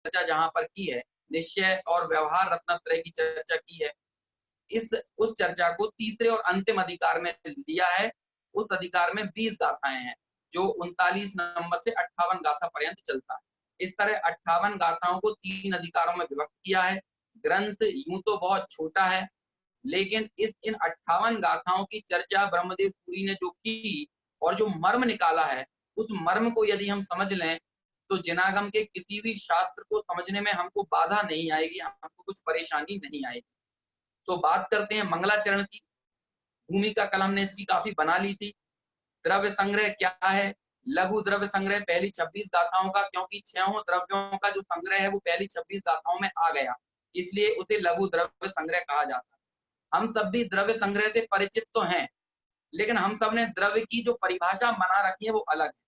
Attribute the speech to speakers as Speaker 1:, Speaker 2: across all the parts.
Speaker 1: चर्चा जहां पर की है, निश्चय और व्यवहार रत्नत्रय की चर्चा की है, इस उस चर्चा को तीसरे और अंतिम अधिकार में लिया है। उस अधिकार में 20 गाथाएं हैं, जो 39 नंबर से 58 गाथा पर्यंत चलता है। इस तरह 58 गाथाओं को 3 अधिकारों में विभक्त किया है। ग्रंथ यूं तो बहुत छोटा है, लेकिन इन 58 गाथाओं की चर्चा ब्रह्मदेव पुरी ने जो की और जो मर्म निकाला है, उस मर्म को यदि हम समझ लें, तो जिनागम के किसी भी शास्त्र को समझने में हमको बाधा नहीं आएगी, हमको कुछ परेशानी नहीं आएगी। तो बात करते हैं मंगलाचरण की। भूमिका कल हमने इसकी काफी बना ली थी। द्रव्य संग्रह क्या है? लघु द्रव्य संग्रह पहली 26 गाथाओं का, क्योंकि 6 द्रव्यों का जो संग्रह है वो पहली 26 गाथाओं में आ गया, इसलिए उसे लघु द्रव्य संग्रह कहा जाता है। हम सब भी द्रव्य संग्रह से परिचित तो हैं, लेकिन हम सब ने द्रव्य की जो परिभाषा बना रखी है वो अलग है।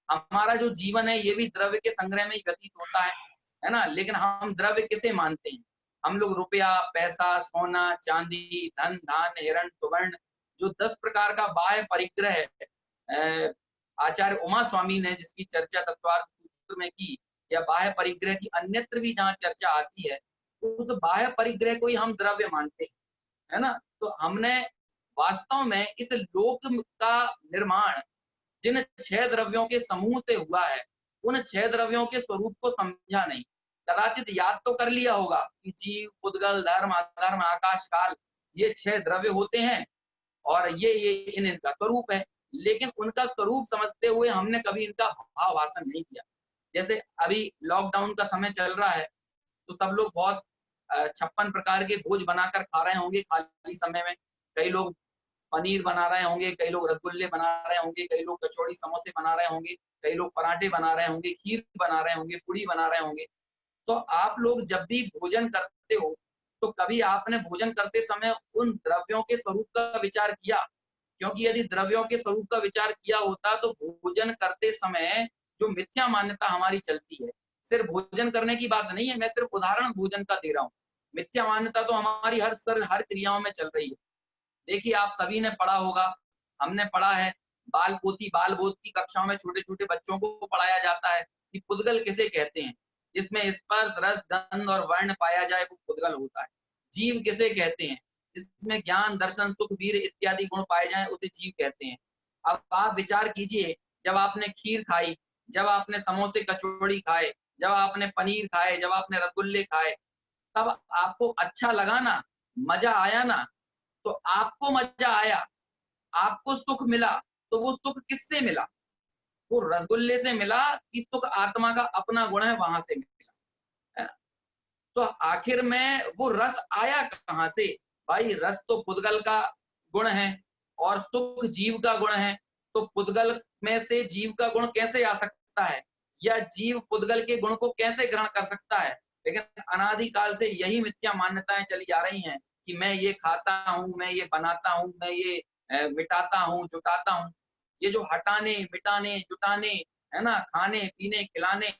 Speaker 1: हमारा जो जीवन है ये भी द्रव्य के संग्रह में ही व्यतीत होता है ना? लेकिन हम द्रव्य किसे मानते हैं? हम लोग रुपया, पैसा, सोना, चांदी, धन, धान्य, हिरण, सुवर्ण, जो 10 प्रकार का बाह्य परिग्रह है, आचार्य उमा स्वामी ने जिसकी चर्चा तत्वार्थ सूत्र में की, या बाह्य परिग्रह की अन्यत्र भी जहाँ चर्चा आती है, उस बाह्य परिग्रह को ही हम द्रव्य मानते हैं, है ना? तो हमने वास्तव में इस लोक का निर्माण जिन 6 द्रव्यों के समूह से हुआ है, उन 6 द्रव्यों के स्वरूप को समझा नहीं। कदाचित याद तो कर लिया होगा कि जीव, उद्गल, धर्म, अधर्म, आकाश, काल, ये 6 द्रव्य होते हैं और ये इनका स्वरूप है, लेकिन उनका स्वरूप समझते हुए हमने कभी इनका भाव भाषण नहीं किया। जैसे अभी लॉकडाउन का समय चल रहा है, तो सब लोग बहुत 56 प्रकार के भोज बनाकर खा रहे होंगे खाली समय में। कई लोग पनीर बना रहे होंगे, कई लोग रसगुल्ले बना रहे होंगे, कई लोग कचौड़ी समोसे बना रहे होंगे, कई लोग पराठे बना रहे होंगे, खीर बना रहे होंगे, पूड़ी बना रहे होंगे। तो आप लोग जब भी भोजन करते हो, तो कभी आपने भोजन करते समय उन द्रव्यों के स्वरूप का विचार किया? क्योंकि यदि द्रव्यों के स्वरूप का विचार किया होता, तो भोजन करते समय जो मिथ्या मान्यता हमारी चलती है, सिर्फ भोजन करने की बात नहीं है, मैं सिर्फ उदाहरण भोजन का दे रहा हूँ। मिथ्या मान्यता तो हमारी हर क्रियाओं में चल रही है। देखिए, आप सभी ने पढ़ा होगा, हमने पढ़ा है, बाल पोथी, बाल बोध की कक्षाओं में छोटे-छोटे बच्चों को पढ़ाया जाता है कि पुद्गल किसे कहते हैं? जिसमें स्पर्श, रस, गंध और वर्ण पाया जाए वो पुद्गल होता है। जीव किसे कहते हैं? जिसमें ज्ञान, दर्शन, सुख, वीर इत्यादि गुण पाए जाएँ उसे जीव कहते हैं। अब आप विचार कीजिए, जब आपने खीर खाई, जब आपने समोसे, कचौड़ी खाए, जब आपने पनीर खाए, जब आपने रसगुल्ले खाए, तब आपको अच्छा लगा ना? मज़ा आया ना? तो आपको मजा आया, आपको सुख मिला, तो वो सुख किससे मिला? वो रसगुल्ले से मिला कि सुख आत्मा का अपना गुण है वहां से मिला, है ना? तो आखिर में वो रस आया कहां से? भाई, रस तो पुद्गल का गुण है और सुख जीव का गुण है। तो पुद्गल में से जीव का गुण कैसे आ सकता है, या जीव पुद्गल के गुण को कैसे ग्रहण कर सकता है? लेकिन अनादिकाल से यही मिथ्या मान्यताएं चली आ रही हैं कि मैं ये खाता हूँ, मैं ये बनाता हूँ, मैं ये मिटाता हूँ, जुटाता हूँ। ये जो हटाने, मिटाने, जुटाने, है ना, खाने, पीने, खिलाने,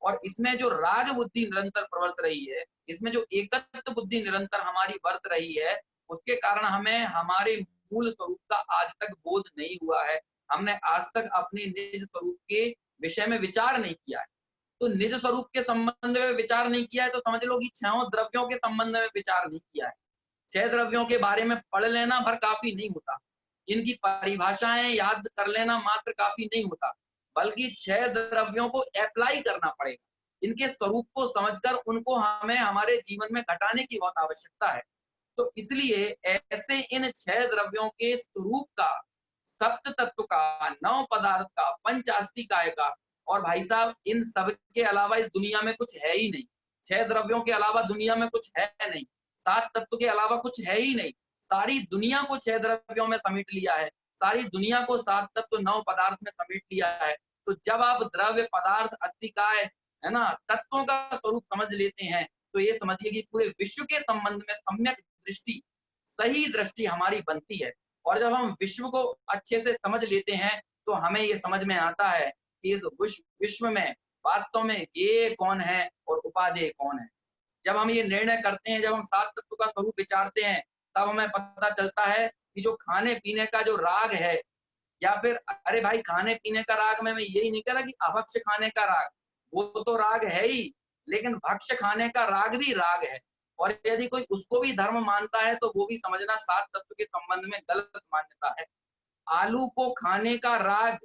Speaker 1: और इसमें जो राग बुद्धि निरंतर प्रवर्त रही है, इसमें जो एकत्व बुद्धि निरंतर हमारी बरत रही है, उसके कारण हमें हमारे मूल स्वरूप का आज तक बोध नहीं हुआ है। हमने आज तक अपने निज स्वरूप के विषय में विचार नहीं किया है। तो निज स्वरूप के संबंध में विचार नहीं किया है, तो समझ लो कि 6 द्रव्यों के संबंध में विचार नहीं किया है। 6 द्रव्यों के बारे में पढ़ लेना भर काफ़ी नहीं होता। इनकी परिभाषाएँ याद कर लेना मात्र काफ़ी नहीं होता, बल्कि 6 द्रव्यों को एप्लाई करना पड़ेगा। इनके स्वरूप को समझकर उनको हमें हमारे जीवन में घटाने की बहुत आवश्यकता है। तो इसलिए ऐसे इन 6 द्रव्यों के स्वरूप का, सप्त तत्व का, 9 पदार्थ का, पंच आस्तिकाय का, और भाई साहब इन सब के अलावा इस दुनिया में कुछ है ही नहीं। 6 द्रव्यों के अलावा दुनिया में कुछ है नहीं। 7 तत्व के अलावा कुछ है ही नहीं। सारी दुनिया को 6 द्रव्यों में समेट लिया है। सारी दुनिया को 7 तत्व 9 पदार्थ में समेट लिया है। तो जब आप द्रव्य, पदार्थ, अस्तिकाय, है ना, तत्वों का स्वरूप समझ लेते हैं, तो ये समझिए कि पूरे विश्व के संबंध में सम्यक दृष्टि, सही दृष्टि हमारी बनती है। और जब हम विश्व को अच्छे से समझ लेते हैं, तो हमें ये समझ में आता है कि इस विश्व में वास्तव में ये कौन है और उपादेय कौन है। जब हम ये निर्णय करते हैं, जब हम 7 तत्व का स्वरूप विचारते हैं, तब हमें पता चलता है कि जो खाने-पीने का जो राग है, या फिर अरे भाई खाने-पीने का राग में मैं यही नहीं कह रहा कि अभक्ष्य खाने का राग, वो तो राग है ही, लेकिन भक्ष्य खाने का राग भी राग है, और यदि कोई उसको भी धर्म मानता है तो वो भी समझना सात तत्व के संबंध में गलत मान्यता है। आलू को खाने का राग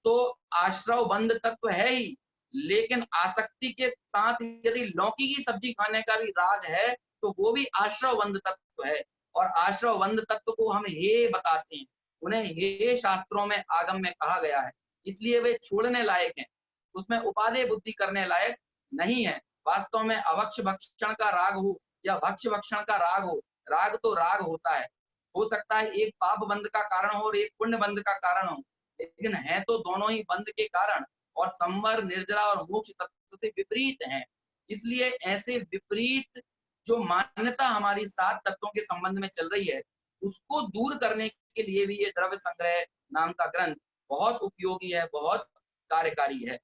Speaker 1: तो आश्रव बंध तत्व है ही, लेकिन आसक्ति के साथ यदि लौकी की सब्जी खाने का भी राग है तो वो भी आश्रव बंध तत्व है। और आश्रव बंध तत्व को हम हे बताते हैं, उन्हें हे शास्त्रों में आगम में कहा गया है, इसलिए वे छोड़ने लायक हैं, उसमें उपादेय बुद्धि करने लायक नहीं है। वास्तव में अभक्ष भक्षण का राग हो या भक्ष भक्षण का राग हो, राग तो राग होता है। हो सकता है एक पाप बंध का कारण हो और एक पुण्य बंध का कारण हो, लेकिन है तो दोनों ही बंध के कारण, और संवर, निर्जरा और मोक्ष तत्व से विपरीत हैं। इसलिए ऐसे विपरीत जो मान्यता हमारी सात तत्वों के संबंध में चल रही है, उसको दूर करने के लिए भी ये द्रव्य संग्रह नाम का ग्रंथ बहुत उपयोगी है, बहुत कार्यकारी है।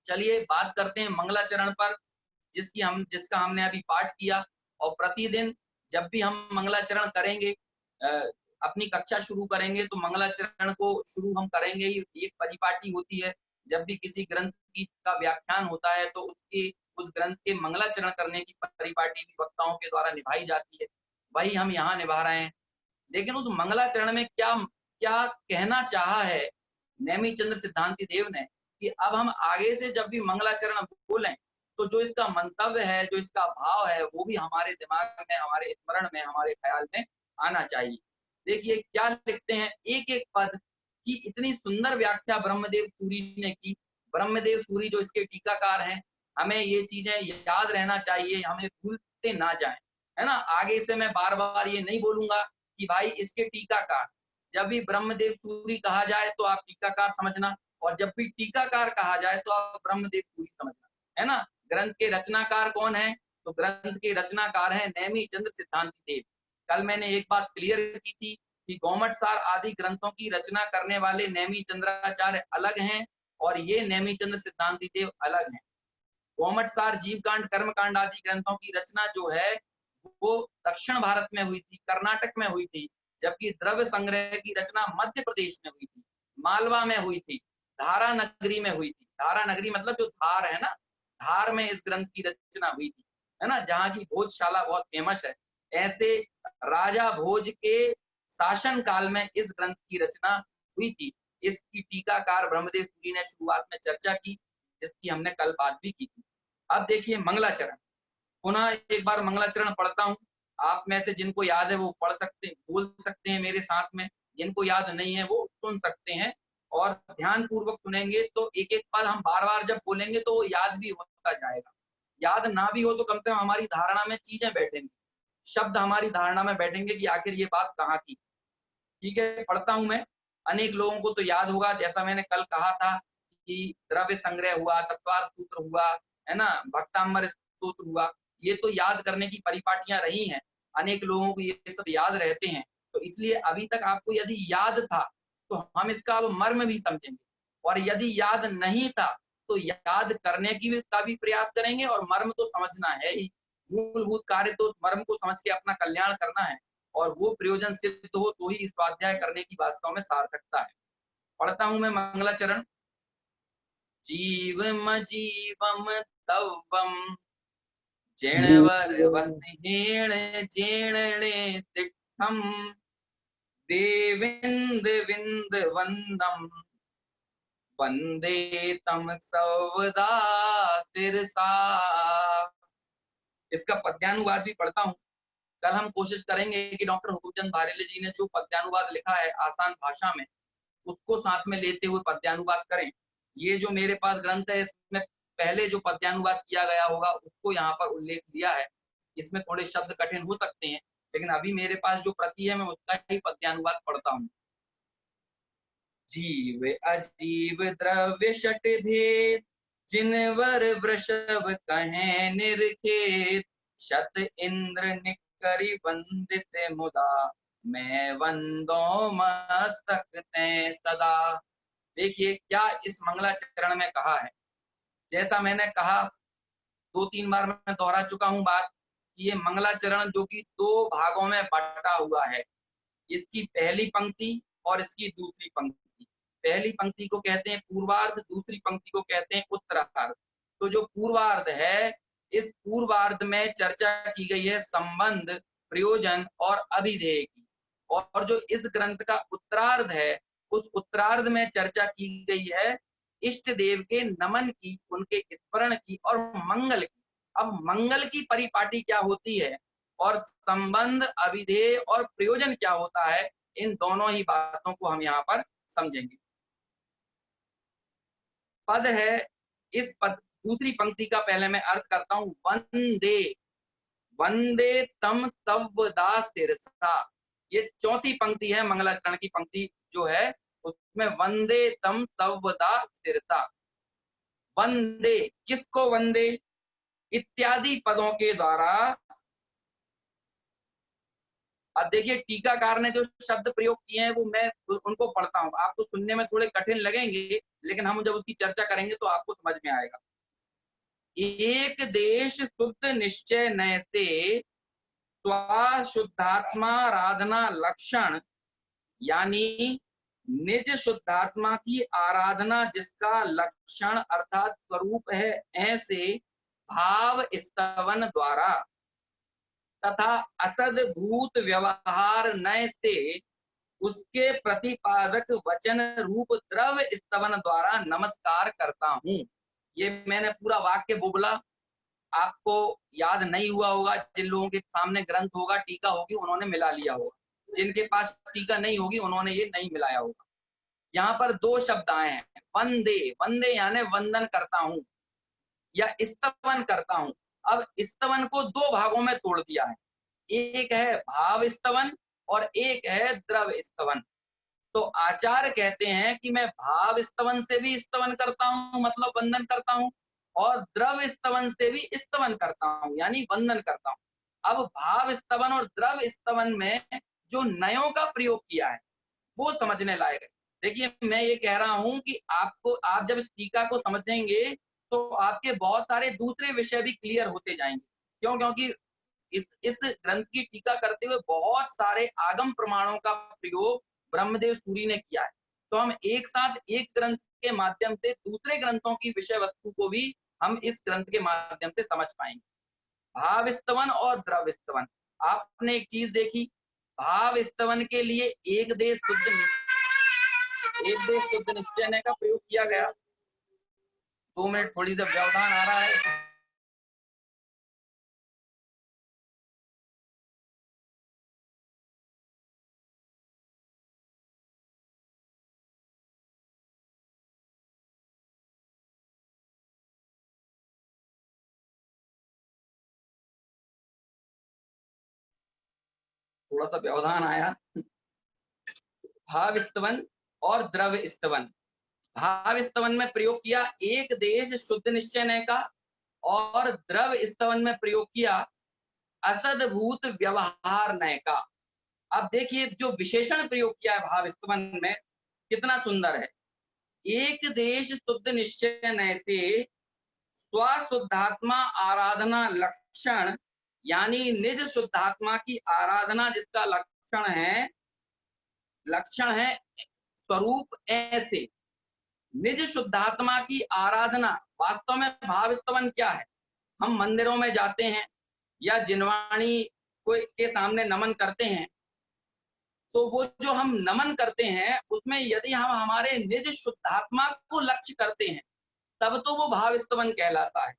Speaker 1: चलिए बात करते हैं मंगलाचरण पर, जिसका हमने अभी पाठ किया। और प्रतिदिन जब भी हम मंगलाचरण करेंगे, अपनी कक्षा शुरू करेंगे, तो मंगलाचरण को शुरू हम करेंगे ही। एक परिपाटी होती है, जब भी किसी ग्रंथ की का व्याख्यान होता है तो उसके उस ग्रंथ के मंगलाचरण करने की परिपाटी भी वक्ताओं के द्वारा निभाई जाती है, वही हम यहाँ निभा रहे हैं। लेकिन उस मंगलाचरण में क्या क्या कहना चाहा है नेमी चंद्र सिद्धांति देव ने, कि अब हम आगे से जब भी मंगलाचरण बोलें तो जो इसका मंतव्य है, जो इसका भाव है, वो भी हमारे दिमाग में, हमारे स्मरण में, हमारे ख्याल में आना चाहिए। देखिए क्या लिखते हैं, एक एक पद की इतनी सुंदर व्याख्या ब्रह्मदेव सूरी ने की। ब्रह्मदेव सूरी जो इसके टीकाकार हैं, हमें ये चीजें याद रहना चाहिए, हमें भूलते ना जाएं, है ना। आगे से मैं बार बार ये नहीं बोलूंगा कि भाई इसके टीकाकार, जब भी ब्रह्मदेव सूरी कहा जाए तो आप टीकाकार समझना, और जब भी टीकाकार कहा जाए तो आप ब्रह्मदेव सूरी समझना, है ना। ग्रंथ के रचनाकार कौन है, तो ग्रंथ के रचनाकार हैं नेमी चंद्र सिद्धांति देव। कल मैंने एक बात क्लियर की थी कि गौमटसार आदि ग्रंथों की रचना करने वाले नेमी चंद्राचार्य अलग हैं और ये नेमी चंद्र सिद्धांति देव अलग हैं। गौमटसार जीवकांड, कर्मकांड आदि ग्रंथों की रचना जो है वो दक्षिण भारत में हुई थी, कर्नाटक में हुई थी, जबकि द्रव्य संग्रह की रचना मध्य प्रदेश में हुई थी, मालवा में हुई थी, धारा नगरी में हुई थी। धारा नगरी मतलब जो धार है ना, धार में इस ग्रंथ की रचना हुई थी, है ना, जहाँ की भोजशाला बहुत फेमस है। ऐसे राजा भोज के शासन काल में इस ग्रंथ की रचना हुई थी। इसकी टीकाकार ब्रह्मदेव सूरी ने शुरुआत में चर्चा की, जिसकी हमने कल बात भी की थी। अब देखिए मंगलाचरण, पुनः एक बार मंगलाचरण पढ़ता हूँ। आप में से जिनको याद है वो पढ़ सकते, बोल सकते हैं मेरे साथ में, जिनको याद नहीं है वो सुन सकते हैं, और ध्यान पूर्वक सुनेंगे तो एक एक पद हम बार बार जब बोलेंगे तो वो याद भी होता जाएगा। याद ना भी हो तो कम से कम हमारी धारणा में चीजें बैठेंगी, शब्द हमारी धारणा में बैठेंगे कि आखिर ये बात कहाँ की। ठीक है, पढ़ता हूं मैं। अनेक लोगों को तो याद होगा, जैसा मैंने कल कहा था कि द्रव्य संग्रह हुआ, तत्वार्थ सूत्र हुआ, है ना, भक्तांबर स्तोत्र हुआ, ये तो याद करने की परिपाटियां रही हैं, अनेक लोगों को ये सब याद रहते हैं। तो इसलिए अभी तक आपको यदि याद था तो हम इसका अब मर्म भी समझेंगे, और यदि याद नहीं था तो याद करने की का भी प्रयास करेंगे, और मर्म तो समझना है ही। मूलभूत कार्य तो उस मर्म को समझ के अपना कल्याण करना है, और वो प्रयोजन सिद्ध हो तो ही इस स्वाध्याय करने की वास्तव में सार्थकता है। पढ़ता हूं मैं मंगलाचरण। जीवम जीवम तवम जिणवर वसहेण जीर्णे तिष्ठम देविंद विंद वंदम वंदे तम सवदा सिरसा। इसका पद्यानुवाद भी पढ़ता हूँ। कल हम कोशिश करेंगे कि डॉक्टर हुकुमचंद बारेले जी ने जो पद्यानुवाद लिखा है आसान भाषा में, उसको साथ में लेते हुए पद्यानुवाद करें। ये जो मेरे पास ग्रंथ है इसमें पहले जो पद्यानुवाद किया गया होगा उसको यहाँ पर उल्लेख दिया है। इसमें थोड़े शब्द कठिन हो सकते हैं, लेकिन अभी मेरे पास जो प्रति है मैं उसका ही पद्यानुवाद पढ़ता हूँ। जीव अजीव द्रव्य षट भेद, जिनवर वृषभ कहें निर्खेद, शत इंद्र निकरि वंदित मुदा, मैं वंदो मस्तक ते सदा। देखिए क्या इस मंगलाचरण में कहा है। जैसा मैंने कहा, 2-3 बार मैं दोहरा चुका हूं बात, कि ये मंगलाचरण जो कि 2 भागों में बटा हुआ है, इसकी पहली पंक्ति और इसकी दूसरी पंक्ति। पहली पंक्ति को कहते हैं पूर्वार्ध, दूसरी पंक्ति को कहते हैं उत्तरार्ध। तो जो पूर्वार्ध है इस पूर्वार्ध में चर्चा की गई है संबंध, प्रयोजन और अभिधेय की, और जो इस ग्रंथ का उत्तरार्ध है उस उत्तरार्ध में चर्चा की गई है इष्ट देव के नमन की, उनके स्मरण की और मंगल की। अब मंगल की परिपाटी क्या होती है और संबंध, अभिधेय और प्रयोजन क्या होता है, इन दोनों ही बातों को हम यहाँ पर समझेंगे। पद है, इस पद दूसरी पंक्ति का पहले मैं अर्थ करता हूं। वंदे, वंदे तम सव्वदा सिरसा, ये चौथी पंक्ति है, मंगलाचरण की पंक्ति जो है उसमें वंदे तम सव्वदा सिरसा। वंदे, किसको वंदे? इत्यादि पदों के द्वारा। अब देखिए टीकाकार ने जो शब्द प्रयोग किए हैं वो मैं उनको पढ़ता हूं, आपको सुनने में थोड़े कठिन लगेंगे लेकिन हम जब उसकी चर्चा करेंगे तो आपको समझ में आएगा। एक देश शुद्ध निश्चय नय से स्वशुद्धात्माराधना लक्षण, यानी निज शुद्धात्मा की आराधना जिसका लक्षण अर्थात स्वरूप है, ऐसे भाव स्तवन द्वारा तथा असद्भूत व्यवहार नय से उसके प्रतिपादक वचन रूप द्रव्य स्तवन द्वारा नमस्कार करता हूं। ये मैंने पूरा वाक्य बोला, आपको याद नहीं हुआ होगा, जिन लोगों के सामने ग्रंथ होगा, टीका होगी, उन्होंने मिला लिया होगा, जिनके पास टीका नहीं होगी उन्होंने ये नहीं मिलाया होगा। यहाँ पर दो शब्द आए हैं, वंदे, वंदे यानी वंदन करता हूं या स्तवन करता हूं। अब स्तवन को दो भागों में तोड़ दिया है, एक है भाव स्तवन और एक है द्रव्य स्तवन। तो आचार्य कहते हैं कि मैं भाव स्तवन से भी स्तवन करता हूं, मतलब वंदन करता हूं, और द्रव्य स्तवन से भी स्तवन करता हूं, यानी वंदन करता हूं। अब भाव स्तवन और द्रव्य स्तवन में जो नयों का प्रयोग किया है वो समझने लायक है। देखिए मैं ये कह रहा हूं कि आपको, आप जब इस टीका को समझेंगे तो आपके बहुत सारे दूसरे विषय भी क्लियर होते जाएंगे। क्यों? क्योंकि इस ग्रंथ की टीका करते हुए बहुत सारे आगम प्रमाणों का प्रयोग ब्रह्मदेव सूरी ने किया है। तो हम एक साथ एक ग्रंथ के माध्यम से दूसरे ग्रंथों की विषय वस्तु को भी हम इस ग्रंथ के माध्यम से समझ पाएंगे। भाव स्तवन और द्रव्य स्तवन, आपने एक चीज देखी, भाव स्तवन के लिए एक देश शुद्ध निश्चय का प्रयोग किया गया। 2 मिनट, थोड़ी सा व्यवधान आ रहा है। थोड़ा सा व्यवधान आया। भाव स्तवन और द्रव्य स्तवन, भाव स्तवन में प्रयोग किया एक देश शुद्ध निश्चय नय का, और द्रव्य स्तवन में प्रयोग किया असद्भूत व्यवहार नय का। अब देखिए जो विशेषण प्रयोग किया है भाव स्तवन में कितना सुंदर है। एक देश शुद्ध निश्चय नय से स्वशुद्धात्मा आराधना लक्षण, यानी निज शुद्धात्मा की आराधना जिसका लक्षण है स्वरूप ऐसे। निज शुद्धात्मा की आराधना, वास्तव में भाव स्तवन क्या है? हम मंदिरों में जाते हैं या जिनवाणी के सामने नमन करते हैं, तो वो जो हम नमन करते हैं उसमें यदि हम हमारे निज शुद्धात्मा को लक्ष्य करते हैं तब तो वो भाव स्तवन कहलाता है।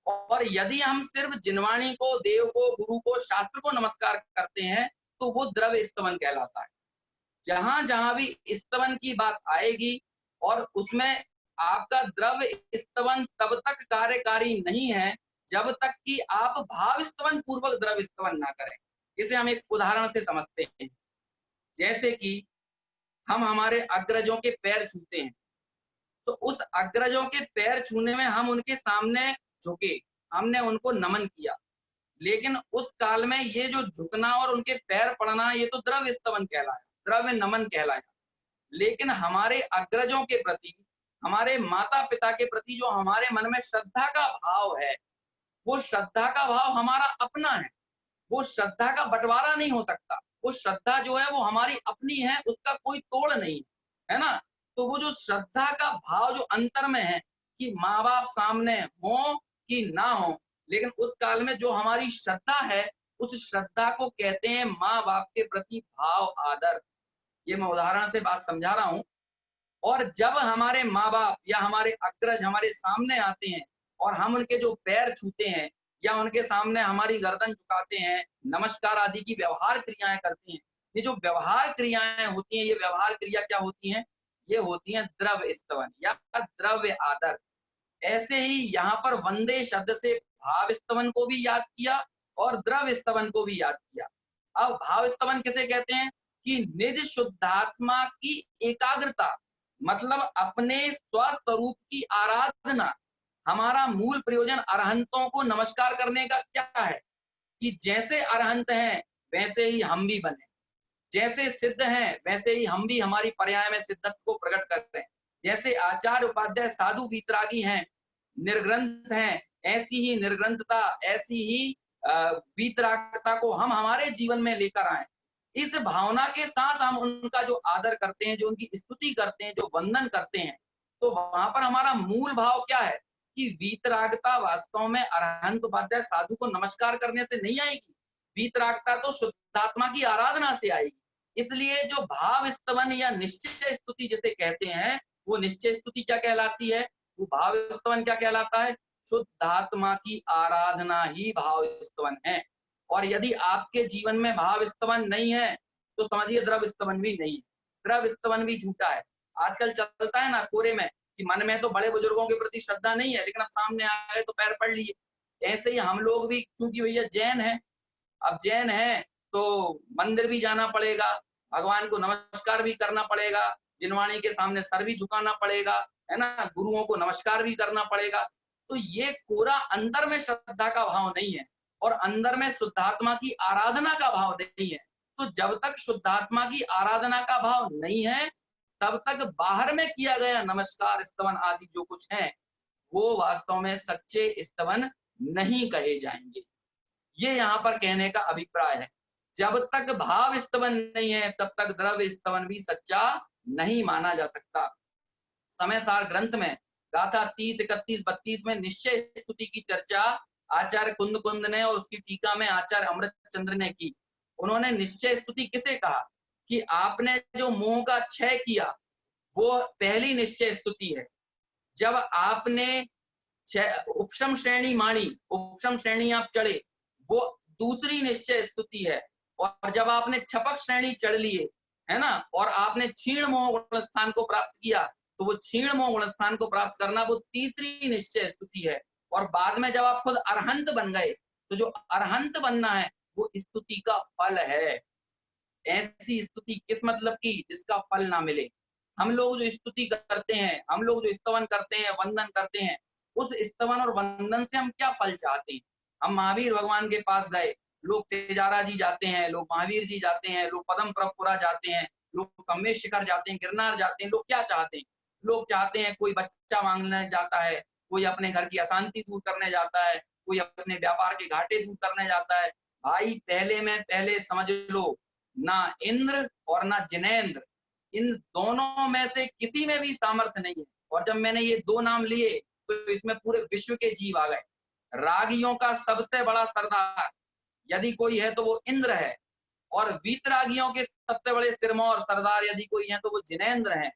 Speaker 1: और यदि हम सिर्फ जिनवाणी को, देव को, गुरु को, शास्त्र को नमस्कार करते हैं तो वो द्रव्य स्तवन कहलाता है। जहां जहां भी स्तवन की बात आएगी और उसमें आपका द्रव्य स्तवन तब तक कार्यकारी नहीं है जब तक कि आप भाव स्तवन पूर्वक द्रव्य स्तवन ना करें। इसे हम एक उदाहरण से समझते हैं। जैसे कि हम हमारे अग्रजों के पैर छूते हैं, तो उस अग्रजों के पैर छूने में हम उनके सामने झुके, हमने उनको नमन किया, लेकिन उस काल में ये जो झुकना और उनके पैर पड़ना ये तो द्रव्य स्तवन कहलाया, द्रव्य नमन कहलाया। लेकिन हमारे अग्रजों के प्रति, हमारे माता पिता के प्रति जो हमारे मन में श्रद्धा का भाव है, वो श्रद्धा का भाव हमारा अपना है, वो श्रद्धा का बंटवारा नहीं हो सकता। वो श्रद्धा जो है वो हमारी अपनी है, उसका कोई तोड़ नहीं है ना। तो वो जो श्रद्धा का भाव जो अंतर में है कि माँ बाप सामने हो कि ना हो, लेकिन उस काल में जो हमारी श्रद्धा है, उस श्रद्धा को कहते हैं माँ बाप के प्रति भाव आदर। ये मैं उदाहरण से बात समझा रहा हूं। और जब हमारे माँ बाप या हमारे अग्रज हमारे सामने आते हैं और हम उनके जो पैर छूते हैं या उनके सामने हमारी गर्दन झुकाते हैं, नमस्कार आदि की व्यवहार क्रियाएं करते हैं, ये जो व्यवहार क्रियाएं होती हैं, ये व्यवहार क्रिया क्या होती हैं? ये होती हैं द्रव्य स्तवन या द्रव्य आदर। ऐसे ही यहाँ पर वंदे शब्द से भाव स्तवन को भी याद किया और द्रव्य स्तवन को भी याद किया। अब भाव स्तवन किसे कहते हैं? कि निज शुद्धात्मा की एकाग्रता, मतलब अपने स्वस्वरूप की आराधना। हमारा मूल प्रयोजन अरहंतों को नमस्कार करने का क्या है? कि जैसे अरहंत हैं वैसे ही हम भी बने, जैसे सिद्ध हैं वैसे ही हम भी हमारी पर्याय में सिद्धत्व को प्रकट करते हैं। जैसे आचार्य उपाध्याय साधु वीतरागी हैं, निर्ग्रंथ हैं, ऐसी ही निर्ग्रंथता, ऐसी ही वीतरागता को हम हमारे जीवन में लेकर आए। इस भावना के साथ हम उनका जो आदर करते हैं, जो उनकी स्तुति करते हैं, जो वंदन करते हैं, तो वहां पर हमारा मूल भाव क्या है? कि वीतरागता वास्तव में अरहंत उपाध्याय साधु को नमस्कार करने से नहीं आएगी। वीतरागता तो शुद्धात्मा की आराधना से आएगी। इसलिए जो भाव स्तवन या निश्चय स्तुति जिसे कहते हैं, वो निश्चय स्तुति क्या कहलाती है? वो भाव स्तवन क्या कहलाता है? शुद्धात्मा की आराधना ही भाव स्तवन है। और यदि आपके जीवन में भाव स्तवन नहीं है तो समझिए द्रव्य स्तवन भी नहीं है। द्रव्य स्तवन भी झूठा है। आजकल चलता है ना कोरे में कि मन में तो बड़े बुजुर्गों के प्रति श्रद्धा नहीं है, लेकिन अब सामने आ गए तो पैर पड़ लिए। ऐसे ही हम लोग भी, क्योंकि भैया जैन है, अब जैन है तो मंदिर भी जाना पड़ेगा, भगवान को नमस्कार भी करना पड़ेगा, जिनवाणी के सामने सर भी झुकाना पड़ेगा, है ना, गुरुओं को नमस्कार भी करना पड़ेगा। तो ये कोरा अंदर में श्रद्धा का भाव नहीं है और अंदर में शुद्धात्मा की आराधना का भाव नहीं है। तो जब तक शुद्धात्मा की आराधना का भाव नहीं है, तब तक बाहर में किया गया नमस्कार स्तवन आदि जो कुछ है, वो वास्तव में सच्चे स्तवन नहीं कहे जाएंगे। ये यहाँ पर कहने का अभिप्राय है। जब तक भाव स्तवन नहीं है, तब तक द्रव्य स्तवन भी सच्चा नहीं माना जा सकता। समय सार ग्रंथ में गाथा 30, 31, 32 में निश्चय स्तुति की चर्चा आचार्य कुंद कुंद ने और उसकी टीका में आचार्य अमृत चंद्र ने की। उन्होंने निश्चय स्तुति किसे कहा? कि आपने जो मोह का क्षय किया वो पहली निश्चय स्तुति है। जब आपने उपशम श्रेणी माणी, उपशम श्रेणी आप चढ़े, वो दूसरी निश्चय स्तुति है। और जब आपने छपक श्रेणी चढ़ लिए, है ना, और आपने क्षीण मोह गुण स्थान को प्राप्त किया, तो वो क्षीण मोह गुण स्थान को प्राप्त करना वो तीसरी निश्चय स्तुति है। और बाद में जब आप खुद अरहंत बन गए, तो जो अरहंत बनना है वो स्तुति का फल है। ऐसी स्तुति किस मतलब की जिसका फल ना मिले। हम लोग जो स्तुति करते हैं, हम लोग जो स्तवन करते हैं, वंदन करते हैं, उस स्तवन और वंदन से हम क्या फल चाहते हैं? हम महावीर भगवान के पास गए, लोग तेजारा जी जाते हैं, लोग महावीर जी जाते हैं, लोग पदम प्रभपुरा जाते हैं, लोग सम्मेश शिखर जाते हैं, गिरनार जाते हैं। लोग क्या चाहते हैं? लोग चाहते हैं, कोई बच्चा मांगने जाता है, कोई अपने घर की अशांति दूर करने जाता है, कोई अपने व्यापार के घाटे दूर करने जाता है। भाई पहले में पहले समझ लो, ना इंद्र और ना जिनेंद्र, इन दोनों में से किसी में भी सामर्थ्य नहीं है। और जब मैंने ये दो नाम लिए तो इसमें पूरे विश्व के जीव आ गए। रागियों का सबसे बड़ा सरदार यदि कोई है तो वो इंद्र है, और वीतरागियों के सबसे बड़े सिरमौर सरदार यदि कोई है तो वो जिनेंद्र है।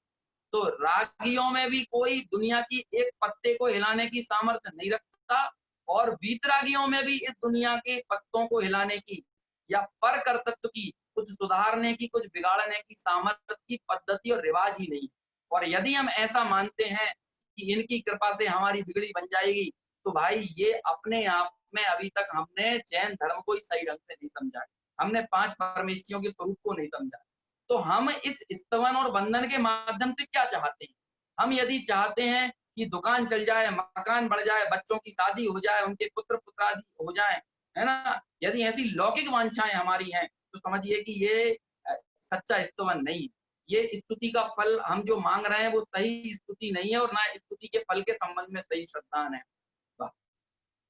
Speaker 1: तो रागियों में भी कोई दुनिया की एक पत्ते को हिलाने की सामर्थ्य नहीं रखता, और वीतरागियों में भी इस दुनिया के पत्तों को हिलाने की या पर कर्तृत्व की, कुछ सुधारने की, कुछ बिगाड़ने की सामर्थ्य की पद्धति और रिवाज ही नहीं। और यदि हम ऐसा मानते हैं कि इनकी कृपा से हमारी बिगड़ी बन जाएगी, तो भाई ये अपने आप में अभी तक हमने जैन धर्म को ही सही ढंग से नहीं समझा, हमने 5 परमेष्ठियों के स्वरूप को नहीं समझा। तो हम इस स्तवन और वंदन के माध्यम से क्या चाहते हैं? हम यदि चाहते हैं कि दुकान चल जाए, मकान बढ़ जाए, बच्चों की शादी हो जाए, उनके पुत्र पुत्रादि हो जाए, है ना, यदि ऐसी लौकिक वांछाएं हमारी हैं, तो समझिए कि ये सच्चा स्तवन नहीं है। ये स्तुति का फल हम जो मांग रहे हैं वो सही स्तुति नहीं है, और ना स्तुति के फल के संबंध में सही श्रद्धान है।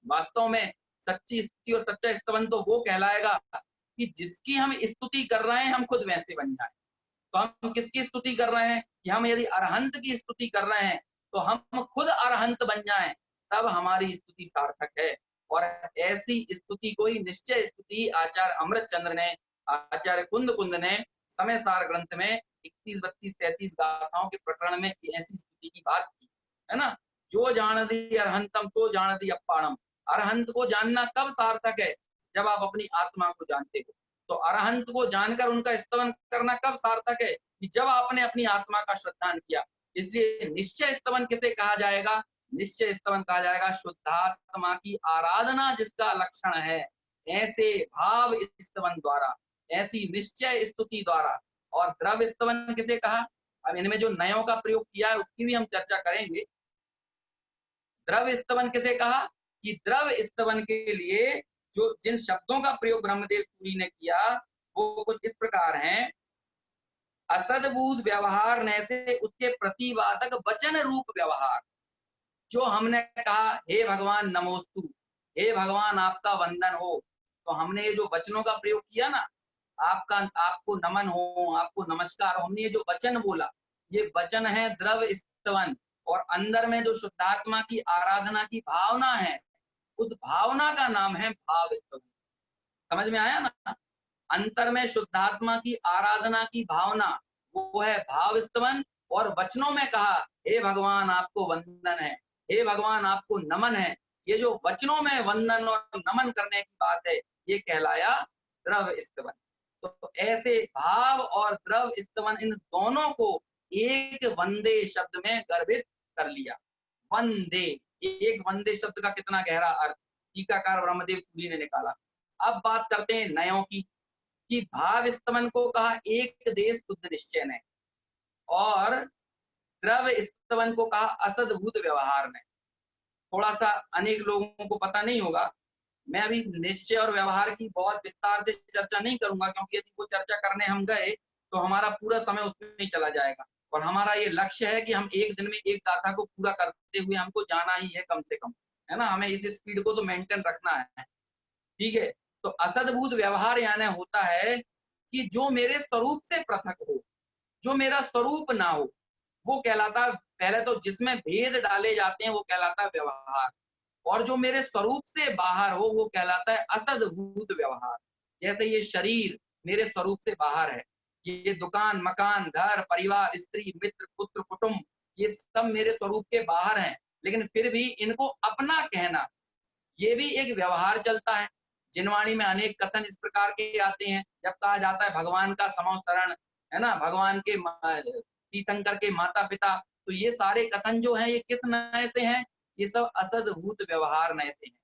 Speaker 1: वास्तव में सच्ची स्तुति और सच्चा स्तवन तो वो कहलाएगा कि जिसकी हम स्तुति कर रहे हैं हम खुद वैसे बन जाए। तो हम किसकी स्तुति कर रहे हैं? कि हम यदि अरहंत की स्तुति कर रहे हैं तो हम खुद अरहंत बन जाएं, तब हमारी स्तुति सार्थक है। और ऐसी स्तुति को ही निश्चय स्तुति आचार्य अमृत चंद्र ने, आचार्य कुंद कुंद ने समय सार ग्रंथ में 31, 32, 33 गाथाओं के प्रकरण में ऐसी स्तुति की बात की है ना। जो जान दी अरहंतम तो जान दी अप्पाणम। अरहंत को जानना कब सार्थक है, जब आप अपनी आत्मा को जानते हो। तो अरहंत को जानकर उनका स्तवन करना कब सार्थक है, कि जब आपने अपनी आत्मा का श्रद्धान किया। इसलिए निश्चय स्तवन किसे कहा जाएगा, निश्चय स्तवन कहा जाएगा शुद्धात्मा की आराधना जिसका लक्षण है, ऐसे भाव स्तवन द्वारा, ऐसी निश्चय स्तुति द्वारा। और द्रव्य स्तवन किसे कहा, अब इनमें जो नयों का प्रयोग किया है उसकी भी हम चर्चा करेंगे। द्रव्य स्तवन किसे कहा, कि द्रव्य स्तवन के लिए जो जिन शब्दों का प्रयोग ब्रह्मदेव सूरी ने किया वो कुछ इस प्रकार हैं। असद्भूत व्यवहार न से उसके प्रतिवादक वचन रूप व्यवहार। जो हमने कहा हे भगवान नमोस्तु, हे भगवान आपका वंदन हो, तो हमने ये जो वचनों का प्रयोग किया ना, आपका, आपको नमन हो, आपको नमस्कार हो, हमने ये जो वचन बोला, ये वचन है द्रव्य स्तवन। और अंदर में जो शुद्धात्मा की आराधना की भावना है, उस भावना का नाम है भाव स्तवन। समझ में आया ना। अंतर में शुद्धात्मा की आराधना की भावना वो है भाव स्तवन। और वचनों में कहा हे भगवान आपको वंदन है, हे भगवान आपको नमन है, ये जो वचनों में वंदन और नमन करने की बात है, ये कहलाया द्रव्य स्तवन। तो ऐसे भाव और द्रव्य स्तवन, इन दोनों को एक वंदे शब्द में गर्भित कर लिया। वंदे, एक वंदे शब्द का कितना गहरा अर्थ टीकाकार ब्रह्मदेव सूरी ने निकाला। अब बात करते हैं नयों की, कि भाव स्तवन को कहा एक देश शुद्ध निश्चय ने, और द्रव्य स्तवन को कहा असद्भूत व्यवहार ने। थोड़ा सा अनेक लोगों को पता नहीं होगा, मैं अभी निश्चय और व्यवहार की बहुत विस्तार से चर्चा नहीं करूंगा, क्योंकि यदि वो चर्चा करने हम गए तो हमारा पूरा समय उसमें नहीं चला जाएगा। और हमारा ये लक्ष्य है कि हम एक दिन में एक गाथा को पूरा करते हुए हमको जाना ही है कम से कम, है ना। हमें इस स्पीड को तो मेंटेन रखना है, ठीक है। तो असद्भूत व्यवहार यानी होता है कि जो मेरे स्वरूप से पृथक हो, जो मेरा स्वरूप ना हो, वो कहलाता, पहले तो जिसमें भेद डाले जाते हैं वो कहलाता है व्यवहार। और जो मेरे स्वरूप से बाहर हो वो कहलाता है असद्भूत व्यवहार। जैसे ये शरीर मेरे स्वरूप से बाहर है, ये दुकान, मकान, घर, परिवार, स्त्री, मित्र, पुत्र, कुटुंब, ये सब मेरे स्वरूप के बाहर हैं, लेकिन फिर भी इनको अपना कहना, ये भी एक व्यवहार चलता है। जिनवाणी में अनेक कथन इस प्रकार के आते हैं, जब कहा जाता है भगवान का समो शरण, है ना, भगवान के तीर्थंकर के माता पिता, तो ये सारे कथन जो हैं ये किस नय से हैं, ये सब असद्भूत व्यवहार नय से हैं।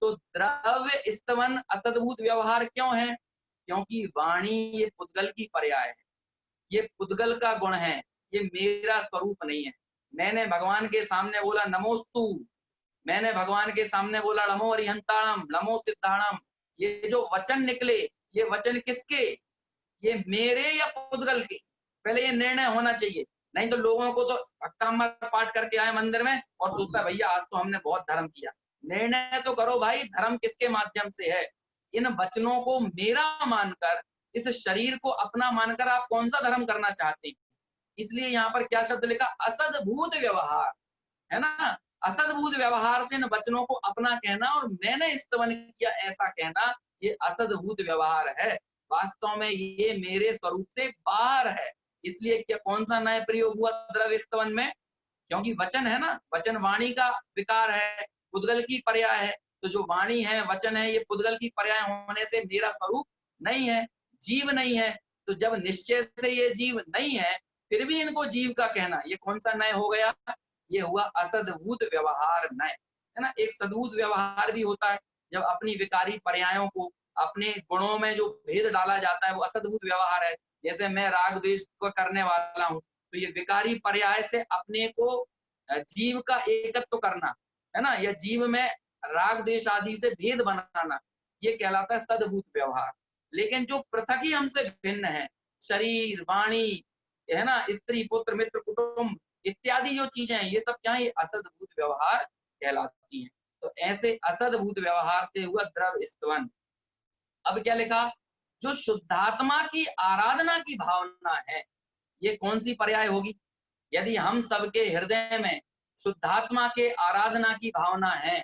Speaker 1: तो द्रव्य स्तवन असद्भूत व्यवहार क्यों है, क्योंकि वाणी ये पुद्गल की पर्याय है, ये पुद्गल का गुण है, ये मेरा स्वरूप नहीं है। मैंने भगवान के सामने बोला नमोस्तु, मैंने भगवान के सामने बोला नमो अरिहंताणम, नमो सिद्धाणम, ये जो वचन निकले, ये वचन किसके, ये मेरे या पुद्गल के, पहले ये निर्णय होना चाहिए। नहीं तो लोगों को तो भक्तांबर पाठ करके आए मंदिर में और सोचता है भैया आज तो हमने बहुत धर्म किया। निर्णय तो करो भाई, धर्म किसके माध्यम से है। इन वचनों को मेरा मानकर, इस शरीर को अपना मानकर आप कौन सा धर्म करना चाहते हैं। इसलिए यहाँ पर क्या शब्द लिखा, असद्भूत व्यवहार, है ना। असद्भूत व्यवहार से इन वचनों को अपना कहना और मैंने स्तवन किया ऐसा कहना, ये असद्भूत व्यवहार है। वास्तव में ये मेरे स्वरूप से बाहर है। इसलिए क्या, कौन सा नया प्रयोग हुआ द्रव्य स्तवन में, क्योंकि वचन है ना, वचन वाणी का विकार है, पुद्गल की पर्याय है। तो जो वाणी है, वचन है, ये पुद्गल की पर्याय होने से मेरा स्वरूप नहीं है, जीव नहीं है। तो जब निश्चय से ये जीव नहीं है, फिर भी इनको जीव का कहना, ये कौन सा नय हो गया, ये हुआ असद्भूत व्यवहार नय, है ना। एक सद्भूत व्यवहार भी होता है, जब अपनी विकारी पर्यायों को, अपने गुणों में जो भेद डाला जाता है वो असद्भूत व्यवहार है। जैसे मैं राग द्वेष को करने वाला हूँ, तो ये विकारी पर्याय से अपने को जीव का एकत्व करना, है ना, या जीव में राग द्वेष आदि से भेद बनाना, ये कहलाता है सद्भूत व्यवहार। लेकिन जो पृथक ही हमसे भिन्न है, शरीर, वाणी, है ना, स्त्री, पुत्र, मित्र, कुटुंब इत्यादि जो चीजें हैं, ये सब क्या है, ये असद्भूत व्यवहार कहलाती हैं। तो ऐसे असद्भूत व्यवहार से हुआ द्रव्य स्तवन। अब क्या लिखा, जो शुद्धात्मा की आराधना की भावना है, ये कौन सी पर्याय होगी। यदि हम सबके हृदय में शुद्धात्मा के आराधना की भावना है